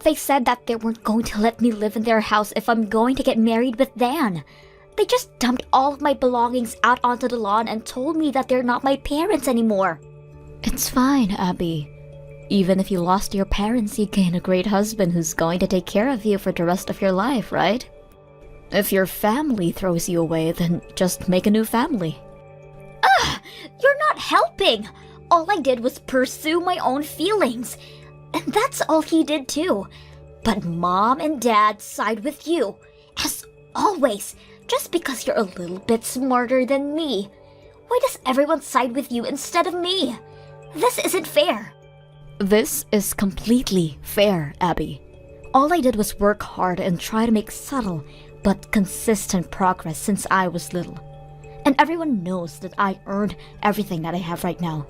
They said that they weren't going to let me live in their house if I'm going to get married with Dan. They just dumped all of my belongings out onto the lawn and told me that they're not my parents anymore. It's fine, Abby. Even if you lost your parents, you gain a great husband who's going to take care of you for the rest of your life, right? If your family throws you away, then just make a new family. Ugh! You're not helping! All I did was pursue my own feelings. And that's all he did too. But Mom and Dad side with you. As always, just because you're a little bit smarter than me. Why does everyone side with you instead of me? This isn't fair. This is completely fair, Abby. All I did was work hard and try to make subtle but consistent progress since I was little. And everyone knows that I earned everything that I have right now.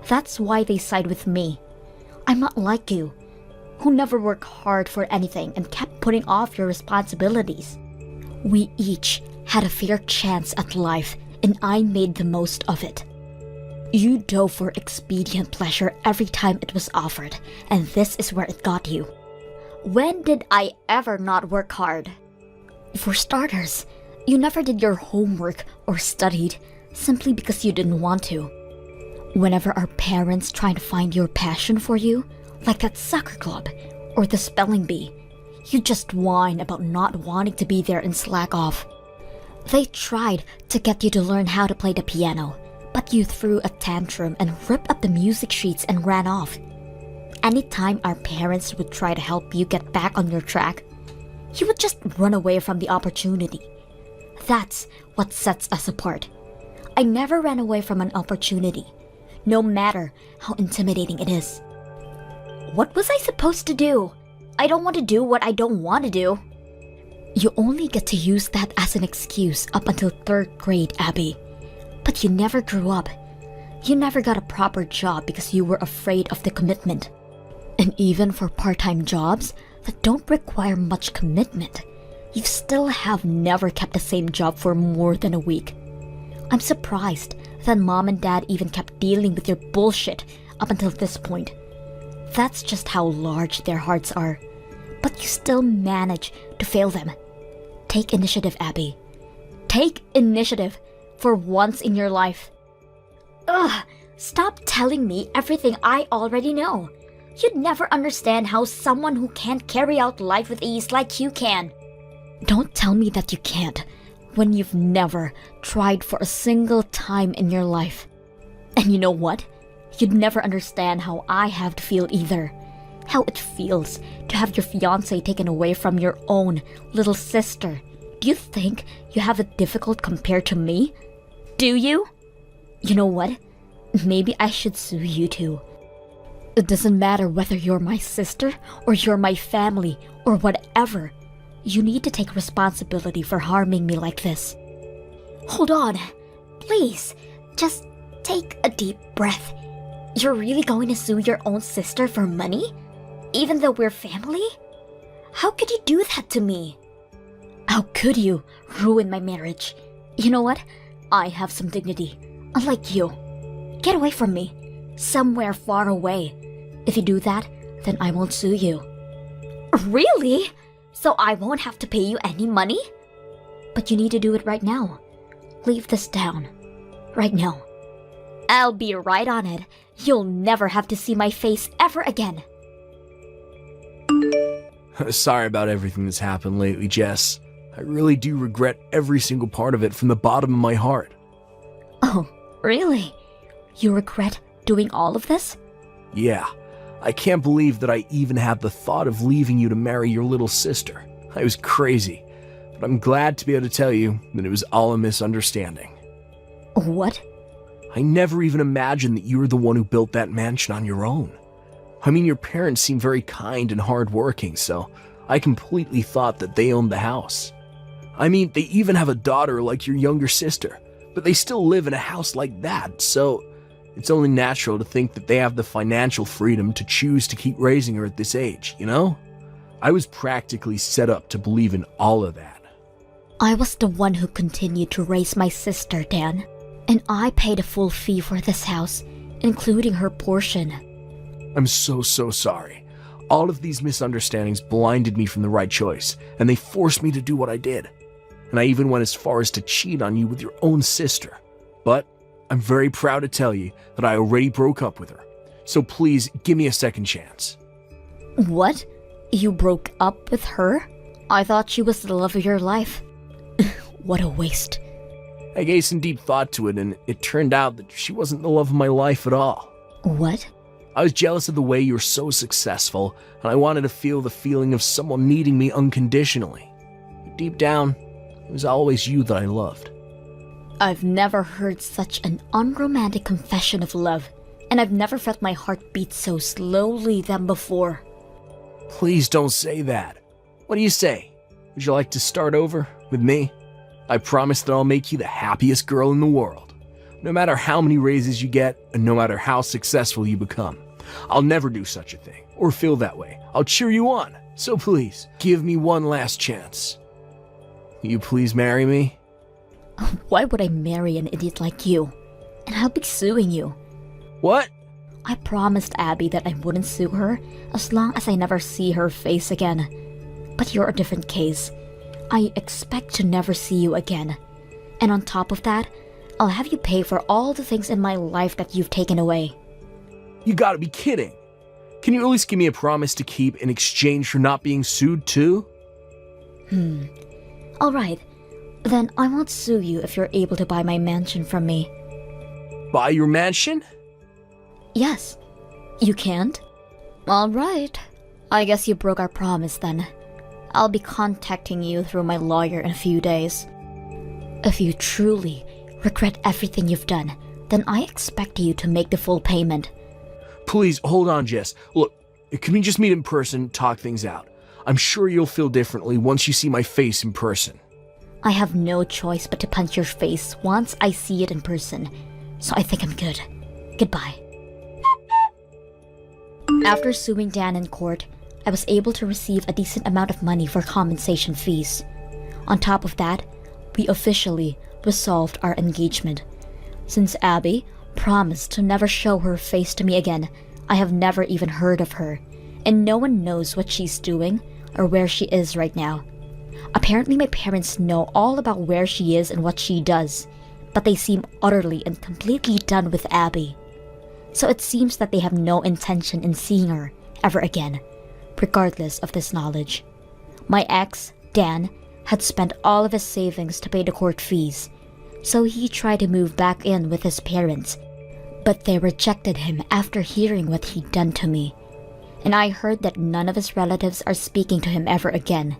That's why they side with me. I'm not like you, who never worked hard for anything and kept putting off your responsibilities. We each had a fair chance at life, and I made the most of it. You dove for expedient pleasure every time it was offered, and this is where it got you. When did I ever not work hard? For starters, you never did your homework or studied simply because you didn't want to. Whenever our parents tried to find your passion for you, like that soccer club or the spelling bee, you just whine about not wanting to be there and slack off. They tried to get you to learn how to play the piano, but you threw a tantrum and ripped up the music sheets and ran off. Anytime our parents would try to help you get back on your track, you would just run away from the opportunity. That's what sets us apart. I never ran away from an opportunity, no matter how intimidating it is. What was I supposed to do? I don't want to do what I don't want to do. You only get to use that as an excuse up until 3rd grade, Abby. But you never grew up. You never got a proper job because you were afraid of the commitment. And even for part-time jobs that don't require much commitment, you still have never kept the same job for more than a week. I'm surprised that Mom and Dad even kept dealing with your bullshit up until this point. That's just how large their hearts are. But you still manage to fail them. Take initiative, Abby. Take initiative for once in your life. Ugh! Stop telling me everything I already know. You'd never understand how someone who can't carry out life with ease like you can. Don't tell me that you can't, when you've never tried for a single time in your life. And you know what? You'd never understand how I have to feel either. How it feels to have your fiancé taken away from your own little sister. Do you think you have it difficult compared to me? Do you? You know what? Maybe I should sue you too. It doesn't matter whether you're my sister or you're my family or whatever. You need to take responsibility for harming me like this. Hold on. Please, just take a deep breath. You're really going to sue your own sister for money? Even though we're family? How could you do that to me? How could you ruin my marriage? You know what? I have some dignity, unlike you. Get away from me, somewhere far away. If you do that, then I won't sue you. Really? So I won't have to pay you any money? But you need to do it right now. Leave this down. Right now. I'll be right on it. You'll never have to see my face ever again. Sorry about everything that's happened lately, Jess. I really do regret every single part of it from the bottom of my heart. Oh, really? You regret doing all of this? Yeah. I can't believe that I even had the thought of leaving you to marry your little sister. I was crazy. But I'm glad to be able to tell you that it was all a misunderstanding. What? I never even imagined that you were the one who built that mansion on your own. I mean, your parents seem very kind and hardworking, so I completely thought that they owned the house. I mean, they even have a daughter like your younger sister, but they still live in a house like that, so it's only natural to think that they have the financial freedom to choose to keep raising her at this age, you know? I was practically set up to believe in all of that. I was the one who continued to raise my sister, Dan. And I paid a full fee for this house, including her portion. I'm so sorry. All of these misunderstandings blinded me from the right choice, and they forced me to do what I did. And I even went as far as to cheat on you with your own sister. But I'm very proud to tell you that I already broke up with her. So please, give me a second chance. What? You broke up with her? I thought she was the love of your life. What a waste. I gave some deep thought to it, and it turned out that she wasn't the love of my life at all. What? I was jealous of the way you were so successful, and I wanted to feel the feeling of someone needing me unconditionally. But deep down, it was always you that I loved. I've never heard such an unromantic confession of love, and I've never felt my heart beat so slowly than before. Please don't say that. What do you say? Would you like to start over with me? I promise that I'll make you the happiest girl in the world. No matter how many raises you get, and no matter how successful you become. I'll never do such a thing, or feel that way. I'll cheer you on. So please, give me one last chance. Will you please marry me? Why would I marry an idiot like you? And I'll be suing you. What? I promised Abby that I wouldn't sue her as long as I never see her face again. But you're a different case. I expect to never see you again. And on top of that, I'll have you pay for all the things in my life that you've taken away. You gotta be kidding. Can you at least give me a promise to keep in exchange for not being sued too? Alright, then I won't sue you if you're able to buy my mansion from me. Buy your mansion? Yes. You can't? Alright. I guess you broke our promise then. I'll be contacting you through my lawyer in a few days. If you truly regret everything you've done, then I expect you to make the full payment. Please, hold on, Jess. Look, can we just meet in person, talk things out? I'm sure you'll feel differently once you see my face in person. I have no choice but to punch your face once I see it in person, so I think I'm good. Goodbye. After suing Dan in court, I was able to receive a decent amount of money for compensation fees. On top of that, we officially resolved our engagement. Since Abby promised to never show her face to me again, I have never even heard of her, and no one knows what she's doing or where she is right now. Apparently my parents know all about where she is and what she does, but they seem utterly and completely done with Abby. So it seems that they have no intention in seeing her ever again, regardless of this knowledge. My ex, Dan, had spent all of his savings to pay the court fees, so he tried to move back in with his parents, but they rejected him after hearing what he'd done to me. And I heard that none of his relatives are speaking to him ever again.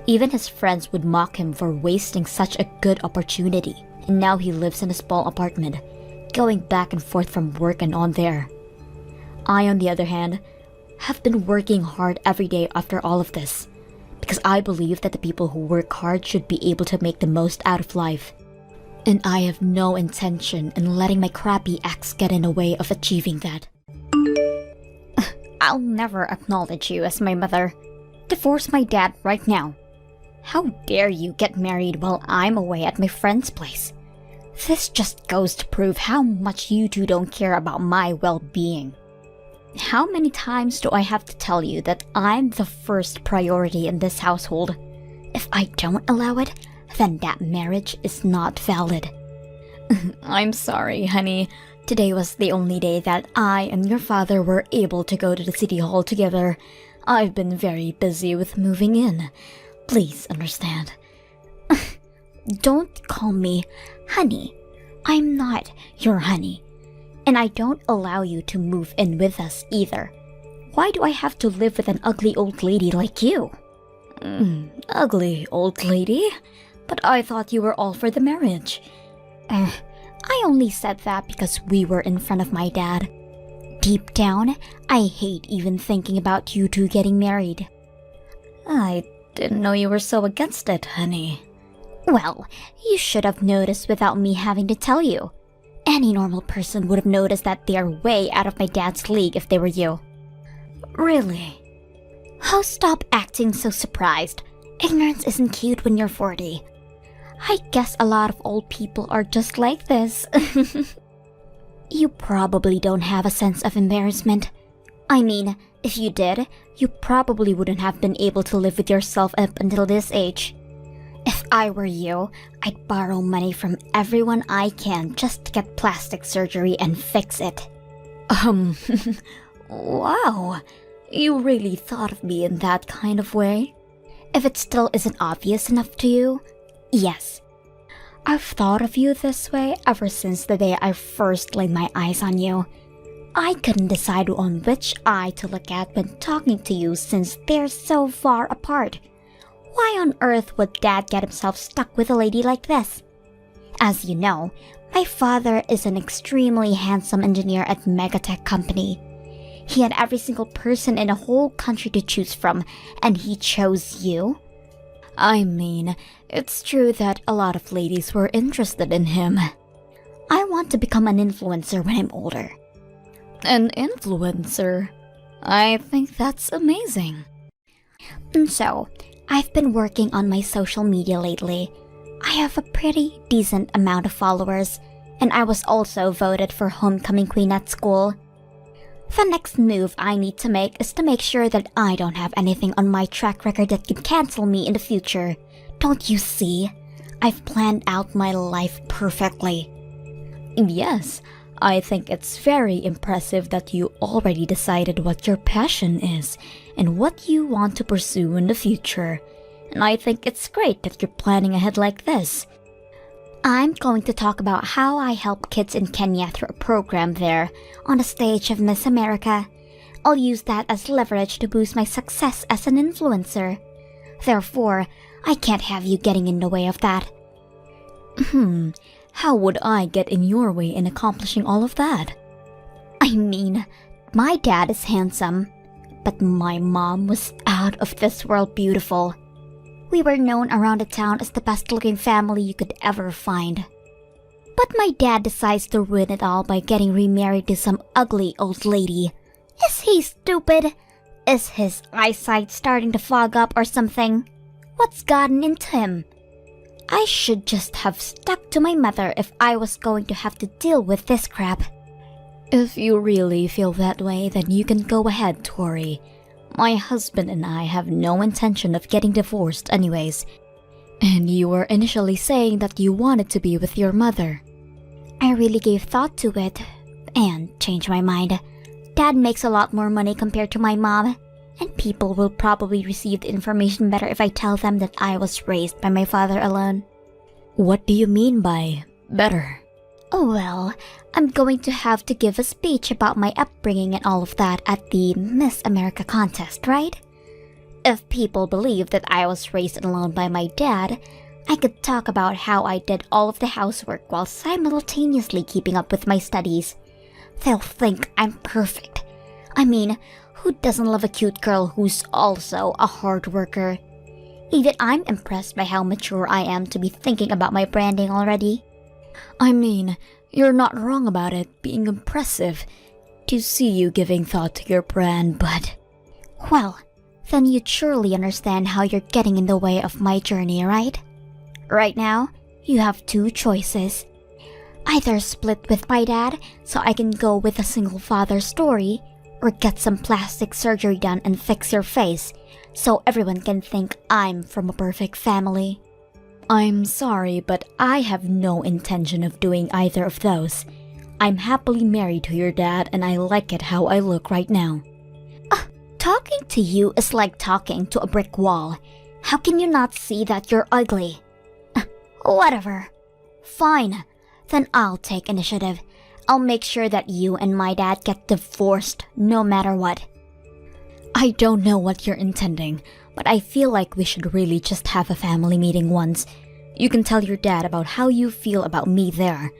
Even his friends would mock him for wasting such a good opportunity, and now he lives in a small apartment, going back and forth from work and on there. I, on the other hand, have been working hard every day after all of this, because I believe that the people who work hard should be able to make the most out of life. And I have no intention in letting my crappy ex get in the way of achieving that. I'll never acknowledge you as my mother. Divorce my dad right now. How dare you get married while I'm away at my friend's place? This just goes to prove how much you two don't care about my well-being. How many times do I have to tell you that I'm the first priority in this household? If I don't allow it, then that marriage is not valid. I'm sorry, honey. Today was the only day that I and your father were able to go to the city hall together. I've been very busy with moving in. Please understand. Don't call me honey. I'm not your honey. And I don't allow you to move in with us either. Why do I have to live with an ugly old lady like you? Ugly old lady? But I thought you were all for the marriage. I only said that because we were in front of my dad. Deep down, I hate even thinking about you two getting married. I didn't know you were so against it, honey. Well, you should have noticed without me having to tell you. Any normal person would have noticed that they are way out of my dad's league if they were you. Really? Oh, stop acting so surprised. Ignorance isn't cute when you're 40. I guess a lot of old people are just like this. You probably don't have a sense of embarrassment. I mean, if you did, you probably wouldn't have been able to live with yourself up until this age. If I were you, I'd borrow money from everyone I can just to get plastic surgery and fix it. Wow. You really thought of me in that kind of way? If it still isn't obvious enough to you, yes. I've thought of you this way ever since the day I first laid my eyes on you. I couldn't decide on which eye to look at when talking to you since they're so far apart. Why on earth would Dad get himself stuck with a lady like this? As you know, my father is an extremely handsome engineer at Megatech Company. He had every single person in the whole country to choose from, and he chose you? I mean, it's true that a lot of ladies were interested in him. I want to become an influencer when I'm older. An influencer? I think that's amazing. So, I've been working on my social media lately. I have a pretty decent amount of followers, and I was also voted for homecoming queen at school. The next move I need to make is to make sure that I don't have anything on my track record that could cancel me in the future. Don't you see? I've planned out my life perfectly. Yes, I think it's very impressive that you already decided what your passion is and what you want to pursue in the future. And I think it's great that you're planning ahead like this. I'm going to talk about how I help kids in Kenya through a program there, on the stage of Miss America. I'll use that as leverage to boost my success as an influencer. Therefore, I can't have you getting in the way of that. How would I get in your way in accomplishing all of that? I mean, my dad is handsome, but my mom was out of this world beautiful. We were known around the town as the best-looking family you could ever find. But my dad decides to ruin it all by getting remarried to some ugly old lady. Is he stupid? Is his eyesight starting to fog up or something? What's gotten into him? I should just have stuck to my mother if I was going to have to deal with this crap. If you really feel that way, then you can go ahead, Tori. My husband and I have no intention of getting divorced anyways. And you were initially saying that you wanted to be with your mother. I really gave thought to it, and changed my mind. Dad makes a lot more money compared to my mom, and people will probably receive the information better if I tell them that I was raised by my father alone. What do you mean by better? Oh well, I'm going to have to give a speech about my upbringing and all of that at the Miss America contest, right? If people believe that I was raised alone by my dad, I could talk about how I did all of the housework while simultaneously keeping up with my studies. They'll think I'm perfect. I mean, who doesn't love a cute girl who's also a hard worker? Even I'm impressed by how mature I am to be thinking about my branding already. I mean, you're not wrong about it being impressive. to see you giving thought to your brand, but... Well, then you'd surely understand how you're getting in the way of my journey, right? Right now, you have two choices. Either split with my dad so I can go with a single father story, or get some plastic surgery done and fix your face so everyone can think I'm from a perfect family. I'm sorry, but I have no intention of doing either of those. I'm happily married to your dad and I like it how I look right now. Talking to you is like talking to a brick wall. How can you not see that you're ugly? Whatever. Fine. Then I'll take initiative. I'll make sure that you and my dad get divorced no matter what. I don't know what you're intending, but I feel like we should really just have a family meeting once. You can tell your dad about how you feel about me there.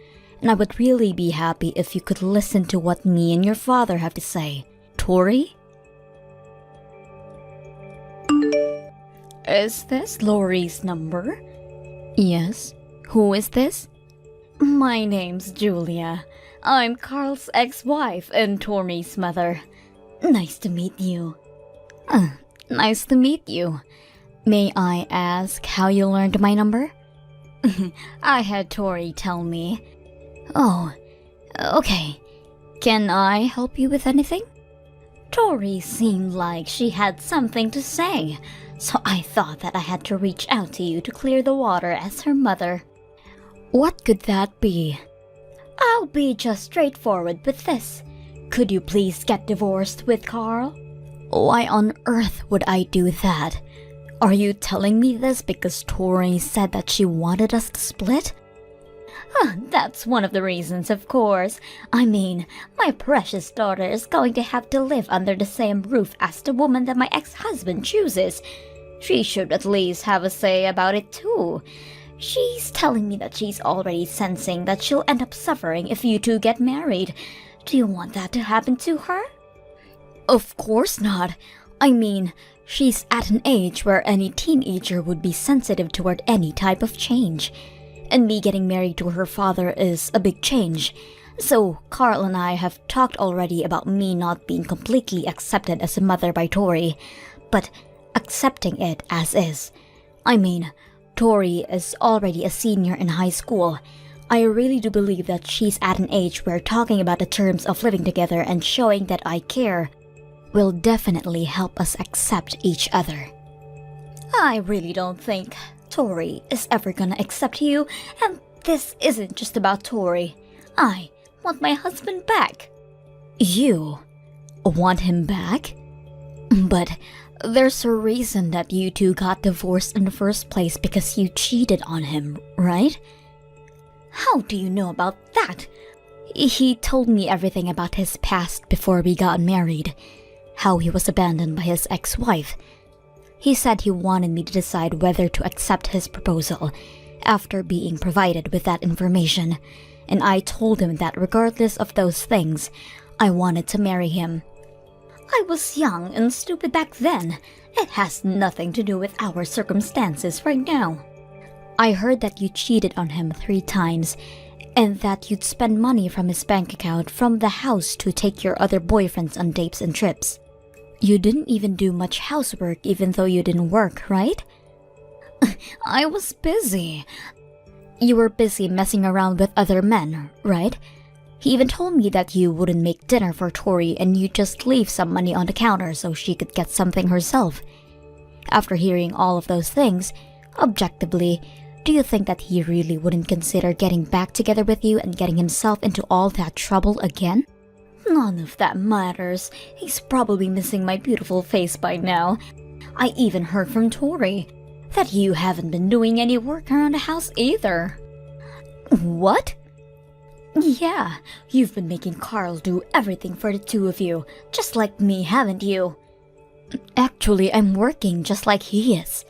And I would really be happy if you could listen to what me and your father have to say. Tori? Is this Lori's number? Yes. Who is this? My name's Julia. I'm Carl's ex-wife and Tori's mother. Nice to meet you. Nice to meet you. May I ask how you learned my number? I had Tori tell me. Oh, okay. Can I help you with anything? Tori seemed like she had something to say, so I thought that I had to reach out to you to clear the water as her mother. What could that be? I'll be just straightforward with this. Could you please get divorced with Carl? Why on earth would I do that? Are you telling me this because Tori said that she wanted us to split? That's one of the reasons, of course. I mean, my precious daughter is going to have to live under the same roof as the woman that my ex-husband chooses. She should at least have a say about it too. She's telling me that she's already sensing that she'll end up suffering if you two get married. Do you want that to happen to her? Of course not. I mean, she's at an age where any teenager would be sensitive toward any type of change. And me getting married to her father is a big change. So Carl and I have talked already about me not being completely accepted as a mother by Tori, but accepting it as is. I mean, Tori is already a senior in high school. I really do believe that she's at an age where talking about the terms of living together and showing that I care will definitely help us accept each other. I really don't think Tori is ever gonna accept you, and this isn't just about Tori. I want my husband back. You want him back? But there's a reason that you two got divorced in the first place because you cheated on him, right? How do you know about that? He told me everything about his past before we got married. How he was abandoned by his ex-wife. He said he wanted me to decide whether to accept his proposal after being provided with that information, and I told him that regardless of those things, I wanted to marry him. I was young and stupid back then. It has nothing to do with our circumstances right now. I heard that you cheated on him 3 times, and that you'd spend money from his bank account from the house to take your other boyfriends on dates and trips. You didn't even do much housework even though you didn't work, right? I was busy. You were busy messing around with other men, right? He even told me that you wouldn't make dinner for Tori and you'd just leave some money on the counter so she could get something herself. After hearing all of those things, objectively, do you think that he really wouldn't consider getting back together with you and getting himself into all that trouble again? None of that matters. He's probably missing my beautiful face by now. I even heard from Tori that you haven't been doing any work around the house either. What? Yeah, you've been making Carl do everything for the two of you, just like me, haven't you? Actually, I'm working just like he is.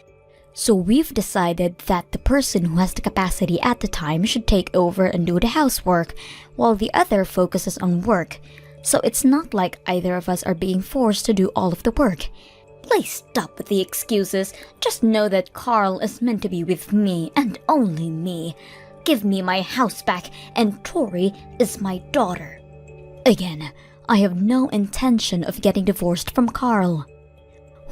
So we've decided that the person who has the capacity at the time should take over and do the housework, while the other focuses on work. So it's not like either of us are being forced to do all of the work. Please stop with the excuses. Just know that Carl is meant to be with me and only me. Give me my house back, and Tori is my daughter. Again, I have no intention of getting divorced from Carl.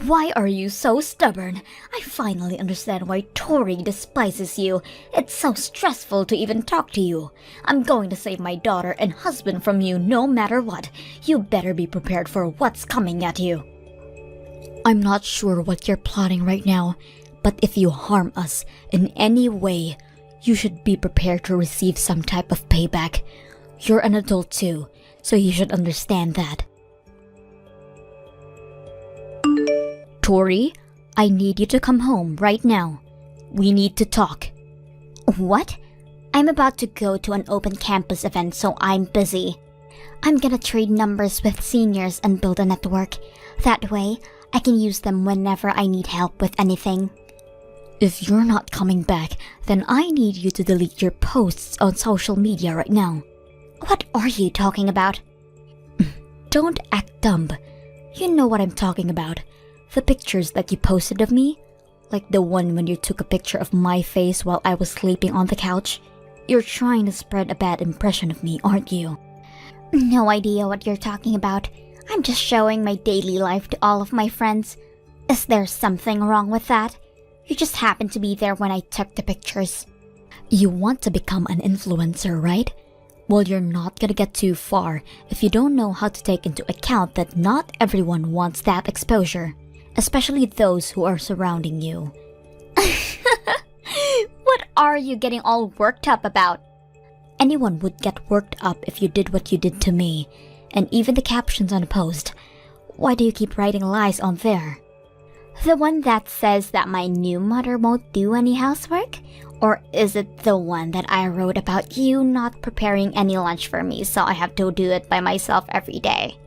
Why are you so stubborn? I finally understand why Tori despises you. It's so stressful to even talk to you. I'm going to save my daughter and husband from you no matter what. You better be prepared for what's coming at you. I'm not sure what you're plotting right now, but if you harm us in any way, you should be prepared to receive some type of payback. You're an adult too, so you should understand that. Tori, I need you to come home right now. We need to talk. What? I'm about to go to an open campus event, so I'm busy. I'm gonna trade numbers with seniors and build a network. That way, I can use them whenever I need help with anything. If you're not coming back, then I need you to delete your posts on social media right now. What are you talking about? Don't act dumb. You know what I'm talking about. The pictures that you posted of me? Like the one when you took a picture of my face while I was sleeping on the couch? You're trying to spread a bad impression of me, aren't you? No idea what you're talking about. I'm just showing my daily life to all of my friends. Is there something wrong with that? You just happened to be there when I took the pictures. You want to become an influencer, right? Well, you're not gonna get too far if you don't know how to take into account that not everyone wants that exposure, especially those who are surrounding you. What are you getting all worked up about? Anyone would get worked up if you did what you did to me, and even the captions on a post. Why do you keep writing lies on there? The one that says that my new mother won't do any housework? Or is it the one that I wrote about you not preparing any lunch for me, so I have to do it by myself every day?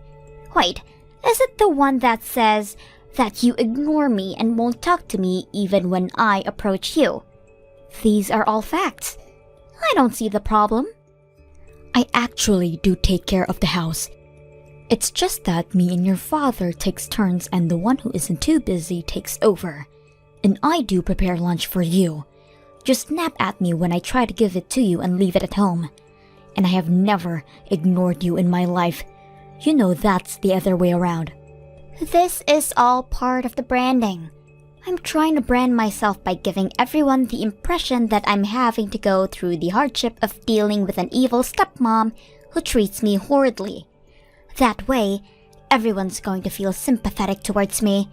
Wait, is it the one that says that you ignore me and won't talk to me even when I approach you? These are all facts. I don't see the problem. I actually do take care of the house. It's just that me and your father takes turns and the one who isn't too busy takes over. And I do prepare lunch for you. Just snap at me when I try to give it to you and leave it at home. And I have never ignored you in my life. You know that's the other way around. This is all part of the branding. I'm trying to brand myself by giving everyone the impression that I'm having to go through the hardship of dealing with an evil stepmom who treats me horridly. That way, everyone's going to feel sympathetic towards me.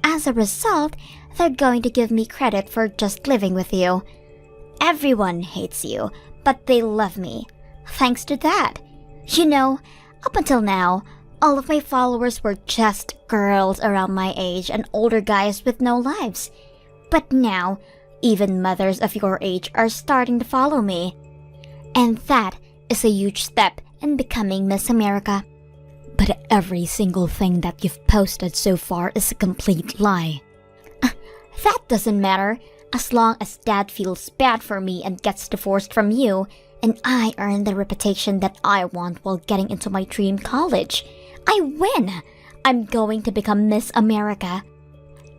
As a result, they're going to give me credit for just living with you. Everyone hates you, but they love me. Thanks to that. You know, up until now, all of my followers were just girls around my age and older guys with no lives. But now, even mothers of your age are starting to follow me. And that is a huge step in becoming Miss America. But every single thing that you've posted so far is a complete lie. That doesn't matter. As long as Dad feels bad for me and gets divorced from you, and I earn the reputation that I want while getting into my dream college, I win! I'm going to become Miss America.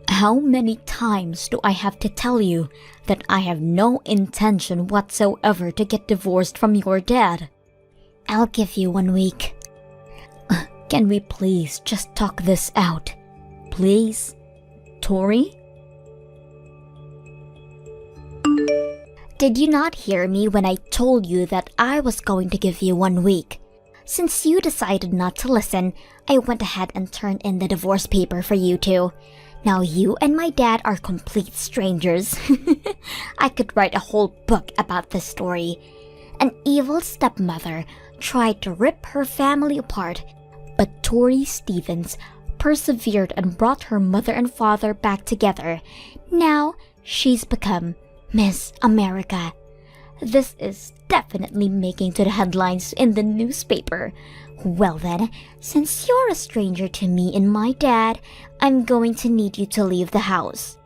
How many times do I have to tell you that I have no intention whatsoever to get divorced from your dad? I'll give you 1 week. Can we please just talk this out? Please? Tori? Did you not hear me when I told you that I was going to give you 1 week? Since you decided not to listen, I went ahead and turned in the divorce paper for you two. Now you and my dad are complete strangers. I could write a whole book about this story. An evil stepmother tried to rip her family apart, but Tori Stevens persevered and brought her mother and father back together. Now she's become Miss America. This is definitely making to the headlines in the newspaper. Well then, since you're a stranger to me and my dad, I'm going to need you to leave the house.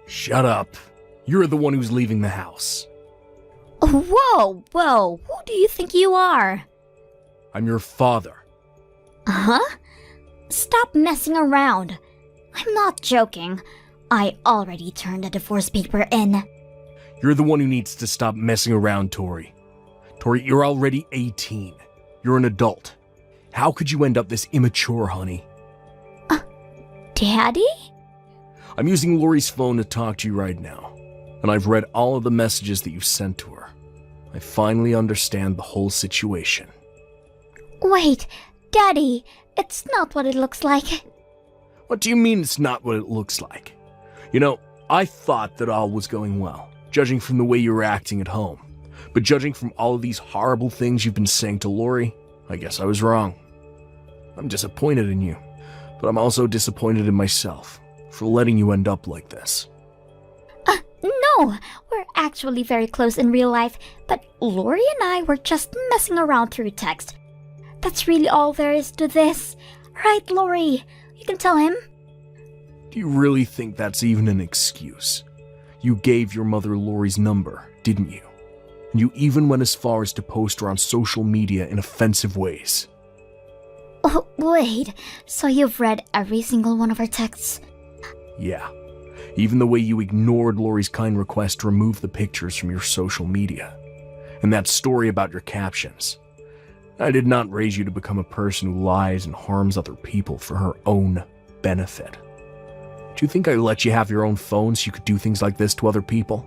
Shut up. You're the one who's leaving the house. Whoa, who do you think you are? I'm your father. Huh? Stop messing around. I'm not joking. I already turned the divorce paper in. You're the one who needs to stop messing around, Tori. Tori, you're already 18. You're an adult. How could you end up this immature, honey? Daddy? I'm using Lori's phone to talk to you right now, and I've read all of the messages that you've sent to her. I finally understand the whole situation. Wait, Daddy, it's not what it looks like. What do you mean it's not what it looks like? You know, I thought that all was going well, judging from the way you were acting at home. But judging from all of these horrible things you've been saying to Lori, I guess I was wrong. I'm disappointed in you, but I'm also disappointed in myself for letting you end up like this. No, we're actually very close in real life, but Lori and I were just messing around through text. That's really all there is to this. Right, Lori? You can tell him. Do you really think that's even an excuse? You gave your mother Lori's number, didn't you? And you even went as far as to post her on social media in offensive ways. Oh, wait, so you've read every single one of our texts? Yeah. Even the way you ignored Lori's kind request to remove the pictures from your social media. And that story about your captions. I did not raise you to become a person who lies and harms other people for her own benefit. Do you think I let you have your own phone so you could do things like this to other people?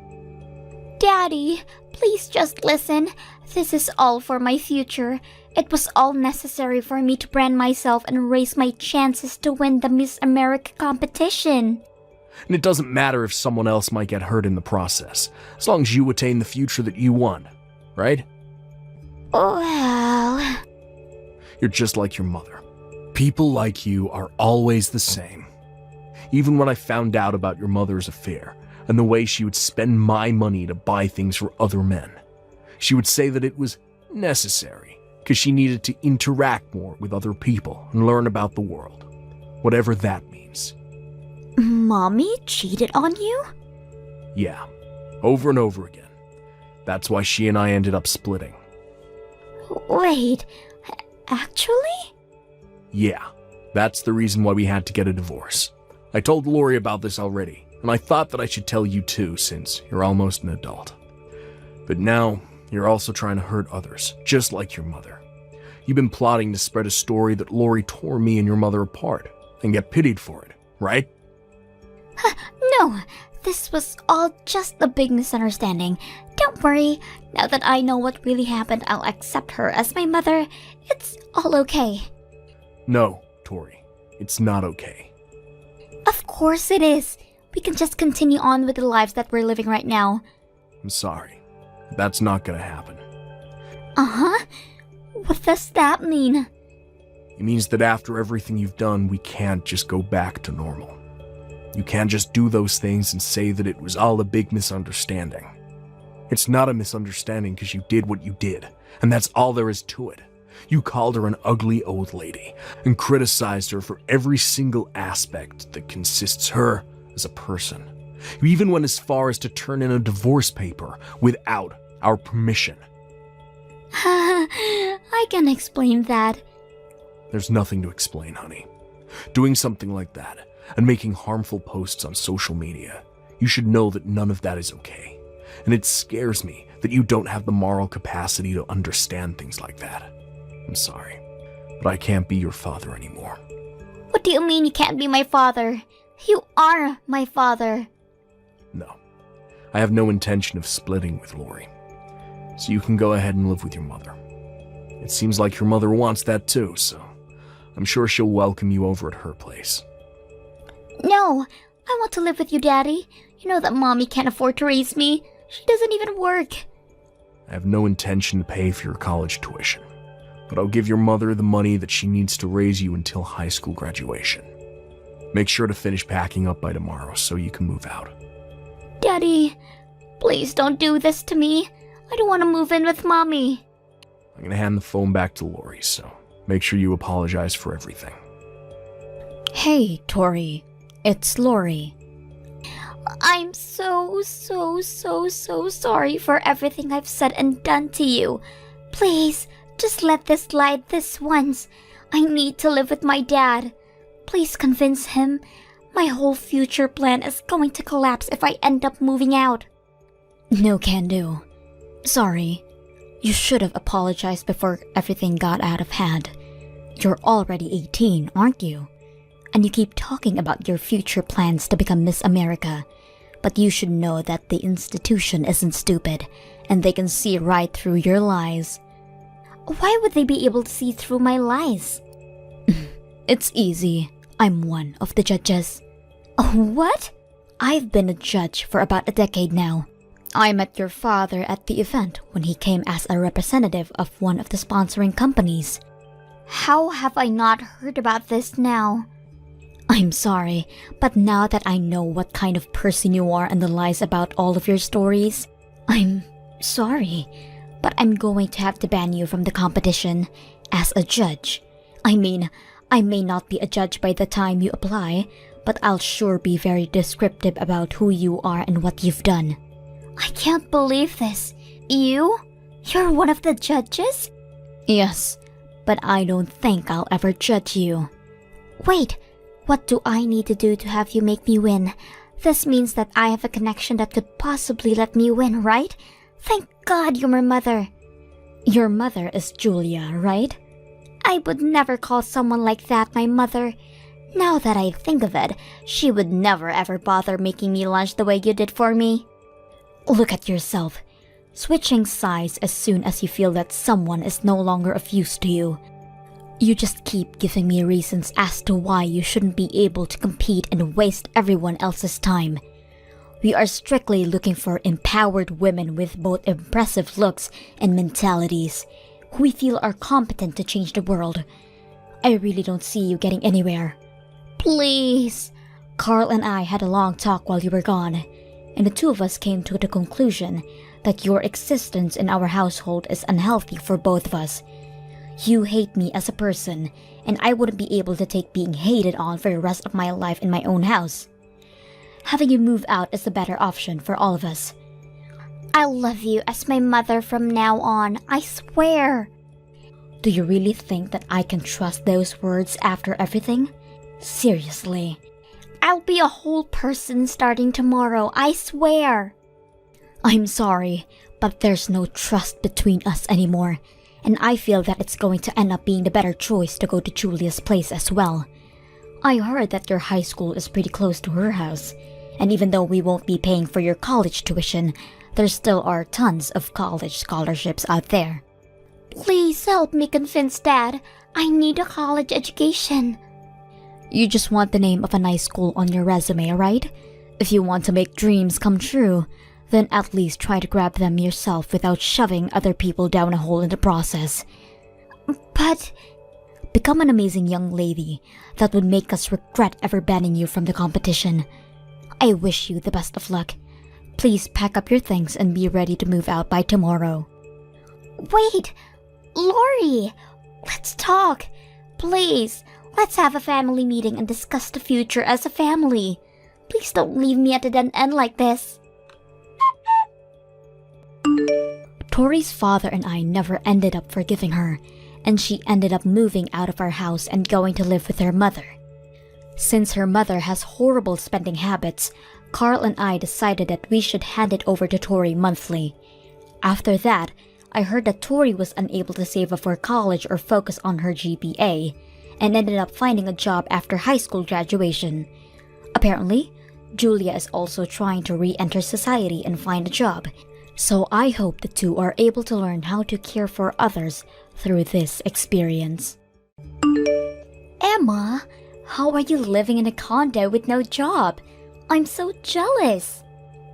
Daddy, please just listen. This is all for my future. It was all necessary for me to brand myself and raise my chances to win the Miss America competition. And it doesn't matter if someone else might get hurt in the process, as long as you attain the future that you want, right? Well... You're just like your mother. People like you are always the same. Even when I found out about your mother's affair, and the way she would spend my money to buy things for other men, she would say that it was necessary, because she needed to interact more with other people and learn about the world, whatever that means. Mommy cheated on you? Yeah, over and over again. That's why she and I ended up splitting. Wait, actually? Yeah, that's the reason why we had to get a divorce. I told Lori about this already, and I thought that I should tell you too, since you're almost an adult. But now, you're also trying to hurt others, just like your mother. You've been plotting to spread a story that Lori tore me and your mother apart, and get pitied for it, right? No, this was all just a big misunderstanding. Don't worry, now that I know what really happened, I'll accept her as my mother. It's all okay. No, Tori, it's not okay. Of course it is. We can just continue on with the lives that we're living right now. I'm sorry. That's not gonna happen. Uh-huh. What does that mean? It means that after everything you've done, we can't just go back to normal. You can't just do those things and say that it was all a big misunderstanding. It's not a misunderstanding because you did what you did, and that's all there is to it. You called her an ugly old lady and criticized her for every single aspect that consists her as a person. You even went as far as to turn in a divorce paper without our permission. I can explain that. There's nothing to explain, honey. Doing something like that and making harmful posts on social media, you should know that none of that is okay. And it scares me that you don't have the moral capacity to understand things like that. I'm sorry, but I can't be your father anymore. What do you mean you can't be my father? You are my father. No, I have no intention of splitting with Lori. So you can go ahead and live with your mother. It seems like your mother wants that too, so I'm sure she'll welcome you over at her place. No, I want to live with you, Daddy. You know that Mommy can't afford to raise me. She doesn't even work. I have no intention to pay for your college tuition, but I'll give your mother the money that she needs to raise you until high school graduation. Make sure to finish packing up by tomorrow so you can move out. Daddy, please don't do this to me. I don't want to move in with Mommy. I'm gonna hand the phone back to Lori, so make sure you apologize for everything. Hey, Tori. It's Lori. I'm so sorry for everything I've said and done to you. Please, just let this slide this once. I need to live with my dad. Please convince him. My whole future plan is going to collapse if I end up moving out. No can do. Sorry. You should have apologized before everything got out of hand. You're already 18, aren't you? And you keep talking about your future plans to become Miss America. But you should know that the institution isn't stupid, and they can see right through your lies. Why would they be able to see through my lies? It's easy. I'm one of the judges. What? I've been a judge for about a decade now. I met your father at the event when he came as a representative of one of the sponsoring companies. How have I not heard about this now? I'm sorry, but now that I know what kind of person you are and the lies about all of your stories, I'm sorry, but I'm going to have to ban you from the competition as a judge. I mean, I may not be a judge by the time you apply, but I'll sure be very descriptive about who you are and what you've done. I can't believe this. You're one of the judges? Yes, but I don't think I'll ever judge you. Wait, what do I need to do to have you make me win? This means that I have a connection that could possibly let me win, right? Thank God you're my mother. Your mother is Julia, right? I would never call someone like that my mother. Now that I think of it, she would never ever bother making me lunch the way you did for me. Look at yourself. Switching sides as soon as you feel that someone is no longer of use to you. You just keep giving me reasons as to why you shouldn't be able to compete and waste everyone else's time. We are strictly looking for empowered women with both impressive looks and mentalities, who we feel are competent to change the world. I really don't see you getting anywhere. Please. Carl and I had a long talk while you were gone, and the two of us came to the conclusion that your existence in our household is unhealthy for both of us. You hate me as a person, and I wouldn't be able to take being hated on for the rest of my life in my own house. Having you move out is the better option for all of us. I'll love you as my mother from now on, I swear. Do you really think that I can trust those words after everything? Seriously. I'll be a whole person starting tomorrow, I swear. I'm sorry, but there's no trust between us anymore, and I feel that it's going to end up being the better choice to go to Julia's place as well. I heard that your high school is pretty close to her house, and even though we won't be paying for your college tuition, there still are tons of college scholarships out there. Please help me convince Dad. I need a college education. You just want the name of a nice school on your resume, right? If you want to make dreams come true, then at least try to grab them yourself without shoving other people down a hole in the process. But become an amazing young lady that would make us regret ever banning you from the competition. I wish you the best of luck. Please pack up your things and be ready to move out by tomorrow. Wait, Lori, let's talk. Please, let's have a family meeting and discuss the future as a family. Please don't leave me at a dead end like this. Tori's father and I never ended up forgiving her, and she ended up moving out of our house and going to live with her mother. Since her mother has horrible spending habits, Carl and I decided that we should hand it over to Tori monthly. After that, I heard that Tori was unable to save up for college or focus on her GPA, and ended up finding a job after high school graduation. Apparently, Julia is also trying to re-enter society and find a job, so I hope the two are able to learn how to care for others through this experience. Emma, how are you living in a condo with no job? I'm so jealous.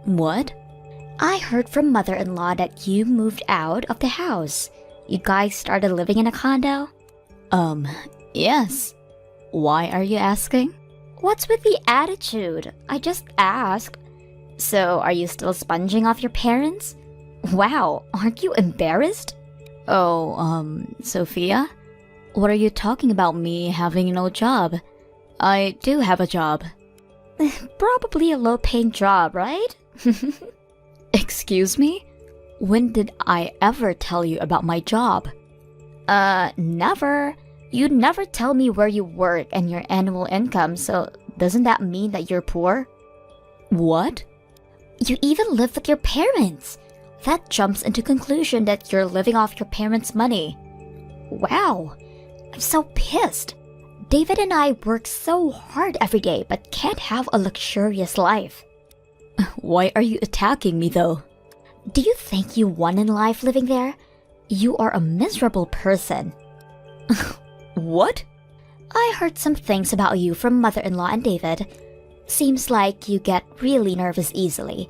What? I heard from mother-in-law that you moved out of the house. You guys started living in a condo? Yes. Why are you asking? What's with the attitude? I just asked. So, are you still sponging off your parents? Wow, aren't you embarrassed? Oh, Sophia? What are you talking about me having no job? I do have a job. Probably a low-paying job, right? Excuse me? When did I ever tell you about my job? Never. You never tell me where you work and your annual income, so doesn't that mean that you're poor? What? You even live with your parents. That jumps into conclusion that you're living off your parents' money. Wow. I'm so pissed. David and I work so hard every day but can't have a luxurious life. Why are you attacking me though? Do you think you won in life living there? You are a miserable person. What? I heard some things about you from mother-in-law and David. Seems like you get really nervous easily.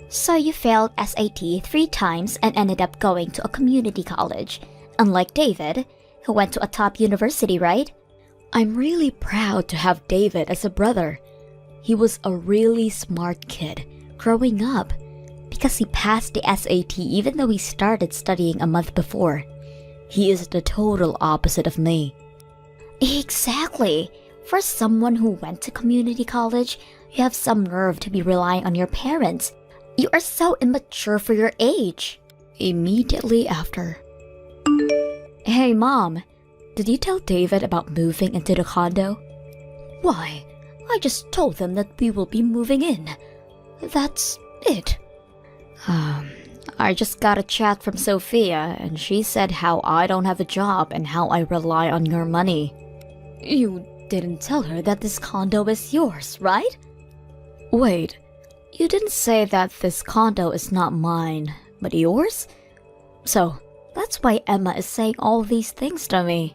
So you failed SAT 3 times and ended up going to a community college. Unlike David, who went to a top university, right? I'm really proud to have David as a brother. He was a really smart kid growing up because he passed the SAT even though he started studying a month before. He is the total opposite of me. Exactly. For someone who went to community college, you have some nerve to be relying on your parents. You are so immature for your age. Immediately after. Hey Mom, did you tell David about moving into the condo? Why, I just told them that we will be moving in. That's it. I just got a chat from Sophia and she said how I don't have a job and how I rely on your money. You didn't tell her that this condo is yours, right? Wait, you didn't say that this condo is not mine, but yours? So, that's why Emma is saying all these things to me.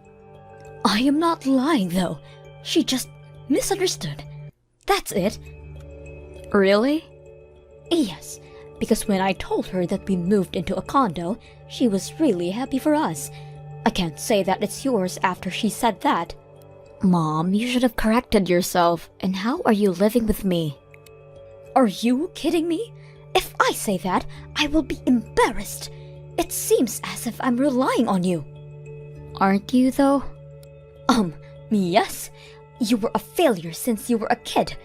I am not lying though. She just misunderstood. That's it. Really? Yes, because when I told her that we moved into a condo, she was really happy for us. I can't say that it's yours after she said that. Mom, you should have corrected yourself. And how are you living with me? Are you kidding me? If I say that, I will be embarrassed. It seems as if I'm relying on you. Aren't you though? Yes. You were a failure since you were a kid.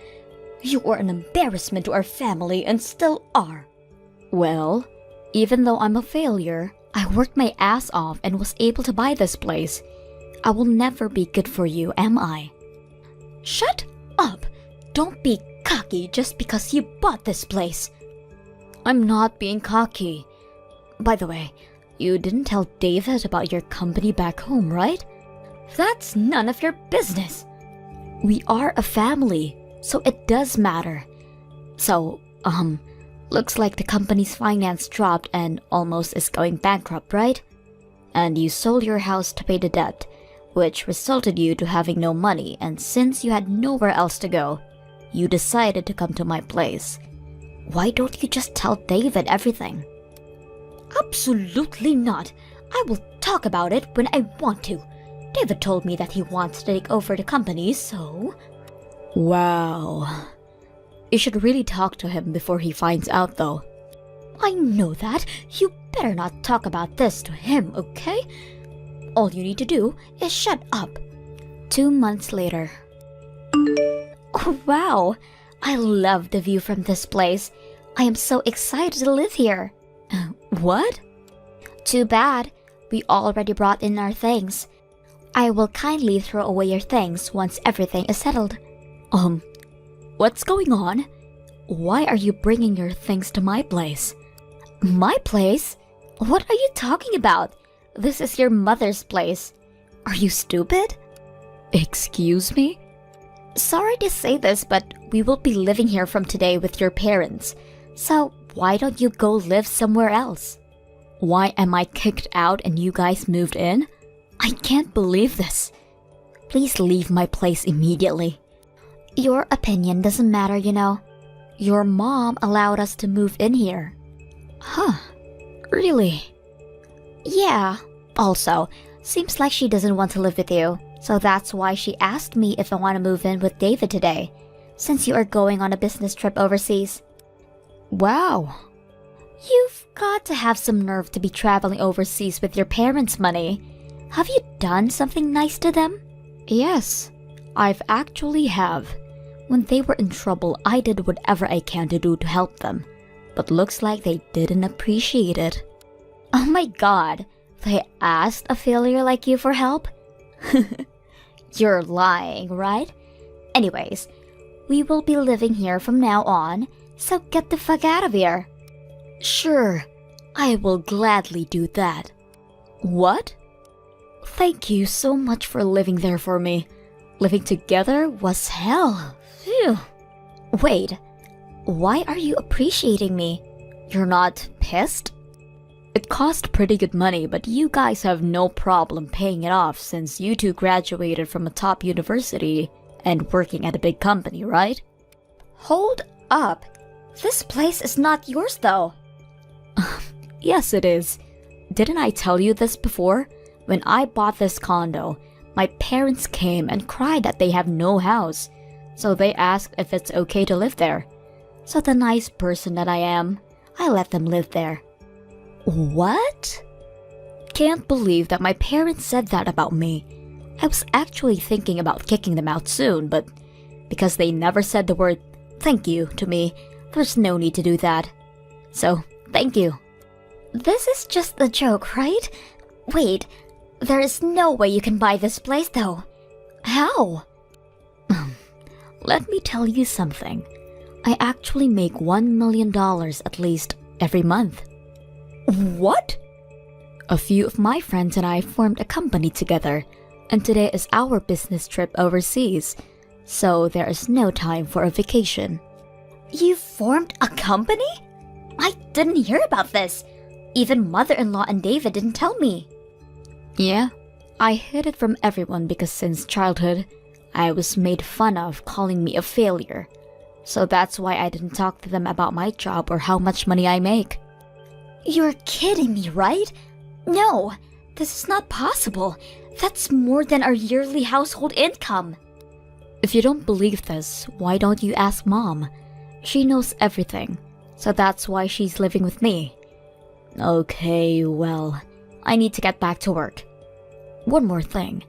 You were an embarrassment to our family and still are. Well, even though I'm a failure, I worked my ass off and was able to buy this place. I will never be good for you, am I? Shut up! Don't be cocky just because you bought this place. I'm not being cocky. By the way, you didn't tell David about your company back home, right? That's none of your business. We are a family, so it does matter. So, looks like the company's finance dropped and almost is going bankrupt, right? And you sold your house to pay the debt, which resulted you to having no money, and since you had nowhere else to go, you decided to come to my place. Why don't you just tell David everything? Absolutely not. I will talk about it when I want to. David told me that he wants to take over the company, so... Wow. You should really talk to him before he finds out, though. I know that. You better not talk about this to him, okay? All you need to do is shut up. 2 months later. Oh, wow. I love the view from this place. I am so excited to live here. What? Too bad. We already brought in our things. I will kindly throw away your things once everything is settled. What's going on? Why are you bringing your things to my place? My place? What are you talking about? This is your mother's place. Are you stupid? Excuse me? Sorry to say this, but we will be living here from today with your parents. So why don't you go live somewhere else? Why am I kicked out and you guys moved in? I can't believe this. Please leave my place immediately. Your opinion doesn't matter, you know. Your mom allowed us to move in here. Huh. Really? Yeah. Also, seems like she doesn't want to live with you. So that's why she asked me if I want to move in with David today, since you are going on a business trip overseas. Wow. You've got to have some nerve to be traveling overseas with your parents' money. Have you done something nice to them? Yes, I've actually have. When they were in trouble, I did whatever I can to do to help them. But looks like they didn't appreciate it. Oh my god, they asked a failure like you for help? You're lying, right? Anyways, we will be living here from now on, so get the fuck out of here. Sure, I will gladly do that. What? Thank you so much for living there for me. Living together was hell. Phew. Wait, why are you appreciating me? You're not pissed? It cost pretty good money, but you guys have no problem paying it off since you two graduated from a top university and working at a big company, right? Hold up. This place is not yours though. Yes, it is. Didn't I tell you this before? When I bought this condo, my parents came and cried that they have no house. So they asked if it's okay to live there. So the nice person that I am, I let them live there. What? Can't believe that my parents said that about me. I was actually thinking about kicking them out soon, but because they never said the word thank you to me, there's no need to do that. So, thank you. This is just a joke, right? Wait, there is no way you can buy this place though. How? Let me tell you something. I actually make $1 million at least every month. What? A few of my friends and I formed a company together, and today is our business trip overseas, so there is no time for a vacation. You formed a company? I didn't hear about this. Even mother-in-law and David didn't tell me. Yeah, I hid it from everyone because since childhood, I was made fun of calling me a failure. So that's why I didn't talk to them about my job or how much money I make. You're kidding me, right? No, this is not possible. That's more than our yearly household income. If you don't believe this, why don't you ask Mom? She knows everything, so that's why she's living with me. Okay, well, I need to get back to work. One more thing.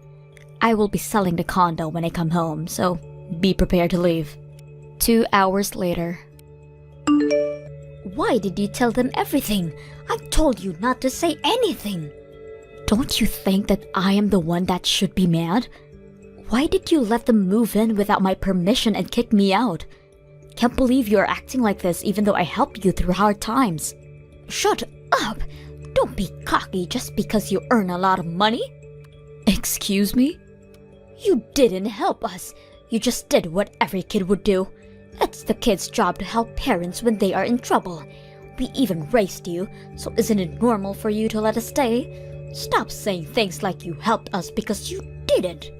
I will be selling the condo when I come home, so be prepared to leave. 2 hours later. Why did you tell them everything? I told you not to say anything. Don't you think that I am the one that should be mad? Why did you let them move in without my permission and kick me out? Can't believe you are acting like this even though I helped you through hard times. Shut up! Don't be cocky just because you earn a lot of money. Excuse me? You didn't help us. You just did what every kid would do. It's the kid's job to help parents when they are in trouble. We even raised you, so isn't it normal for you to let us stay? Stop saying things like you helped us because you didn't.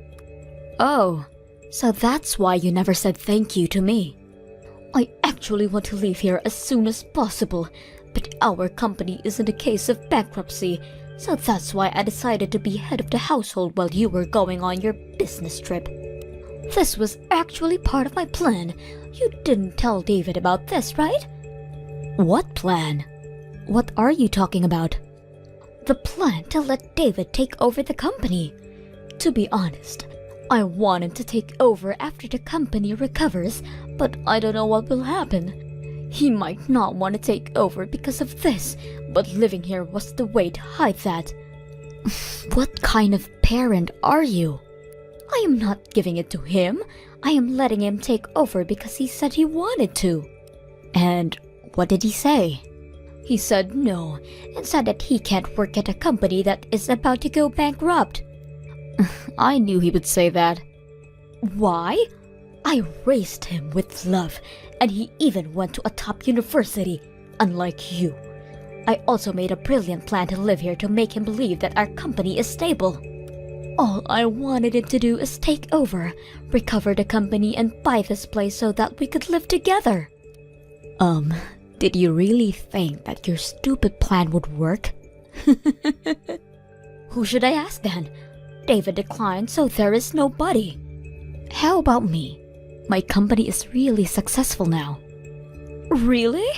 Oh, so that's why you never said thank you to me. I actually want to leave here as soon as possible, but our company is in a case of bankruptcy, so that's why I decided to be head of the household while you were going on your business trip. This was actually part of my plan. You didn't tell David about this, right? What plan? What are you talking about? The plan to let David take over the company. To be honest, I wanted to take over after the company recovers, but I don't know what will happen. He might not want to take over because of this, but living here was the way to hide that. What kind of parent are you? I am not giving it to him. I am letting him take over because he said he wanted to. And what did he say? He said no, and said that he can't work at a company that is about to go bankrupt. I knew he would say that. Why? I raised him with love, and he even went to a top university, unlike you. I also made a brilliant plan to live here to make him believe that our company is stable. All I wanted him to do is take over, recover the company, and buy this place so that we could live together. Did you really think that your stupid plan would work? Who should I ask then? David declined, so there is nobody. How about me? My company is really successful now. Really?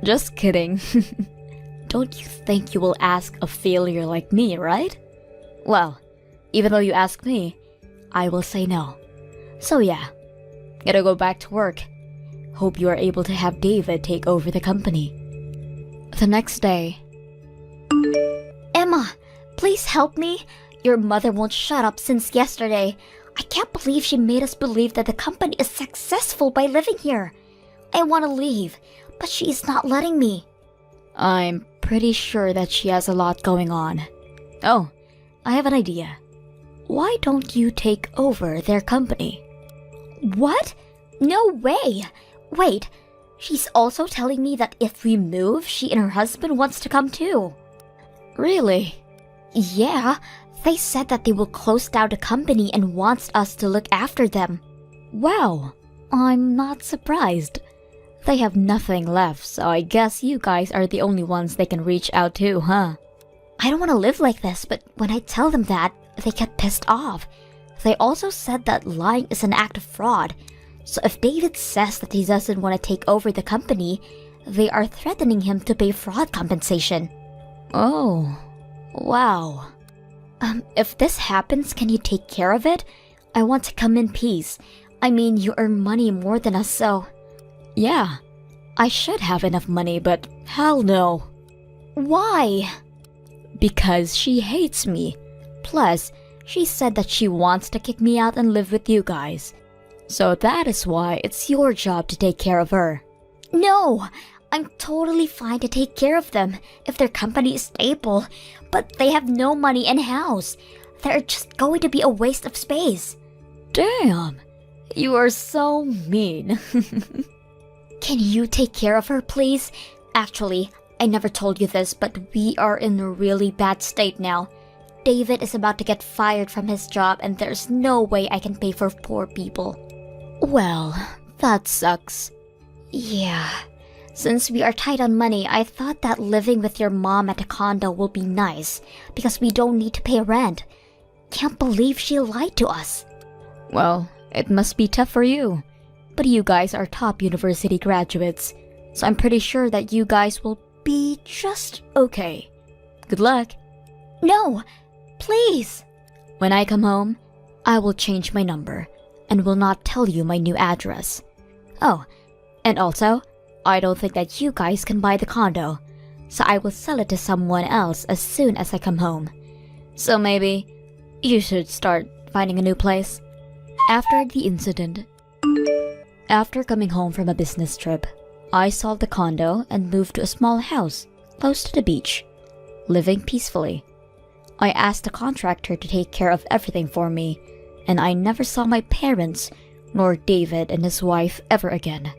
Just kidding. Don't you think you will ask a failure like me, right? Well, even though you ask me, I will say no. So yeah, gotta go back to work. Hope you are able to have David take over the company. The next day. Emma, please help me. Your mother won't shut up since yesterday. I can't believe she made us believe that the company is successful by living here. I want to leave, but she is not letting me. I'm pretty sure that she has a lot going on. Oh, I have an idea. Why don't you take over their company? What? No way! Wait, she's also telling me that if we move, she and her husband wants to come too. Really? Yeah, they said that they will close down the company and wants us to look after them. Wow, I'm not surprised. They have nothing left, so I guess you guys are the only ones they can reach out to, huh? I don't want to live like this, but when I tell them that, they get pissed off. They also said that lying is an act of fraud. So if David says that he doesn't want to take over the company, they are threatening him to pay fraud compensation. Oh, wow. If this happens, can you take care of it? I want to come in peace. I mean, you earn money more than us, so... Yeah, I should have enough money, but hell no. Why? Because she hates me. Plus, she said that she wants to kick me out and live with you guys. So that is why it's your job to take care of her. No! I'm totally fine to take care of them if their company is stable, but they have no money in-house. They're just going to be a waste of space. Damn, you are so mean. Can you take care of her, please? Actually, I never told you this, but we are in a really bad state now. David is about to get fired from his job and there's no way I can pay for poor people. Well, that sucks. Yeah. Since we are tight on money, I thought that living with your mom at a condo will be nice, because we don't need to pay rent. Can't believe she lied to us. Well, it must be tough for you. But you guys are top university graduates, so I'm pretty sure that you guys will be just okay. Good luck. No, please. When I come home, I will change my number and will not tell you my new address. Oh, and also, I don't think that you guys can buy the condo, so I will sell it to someone else as soon as I come home. So maybe you should start finding a new place. After the incident, after coming home from a business trip, I sold the condo and moved to a small house close to the beach, living peacefully. I asked the contractor to take care of everything for me, and I never saw my parents nor David and his wife ever again.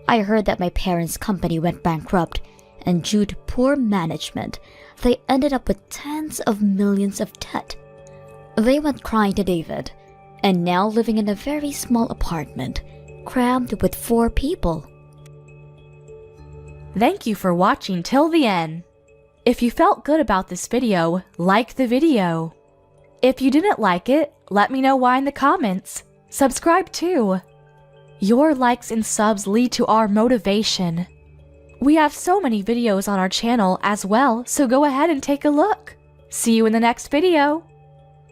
I heard that my parents' company went bankrupt, and due to poor management, they ended up with tens of millions of debt. They went crying to David, and now living in a very small apartment, crammed with 4 people. Thank you for watching till the end. If you felt good about this video, like the video. If you didn't like it, let me know why in the comments. Subscribe too. Your likes and subs lead to our motivation. We have so many videos on our channel as well, so go ahead and take a look. See you in the next video.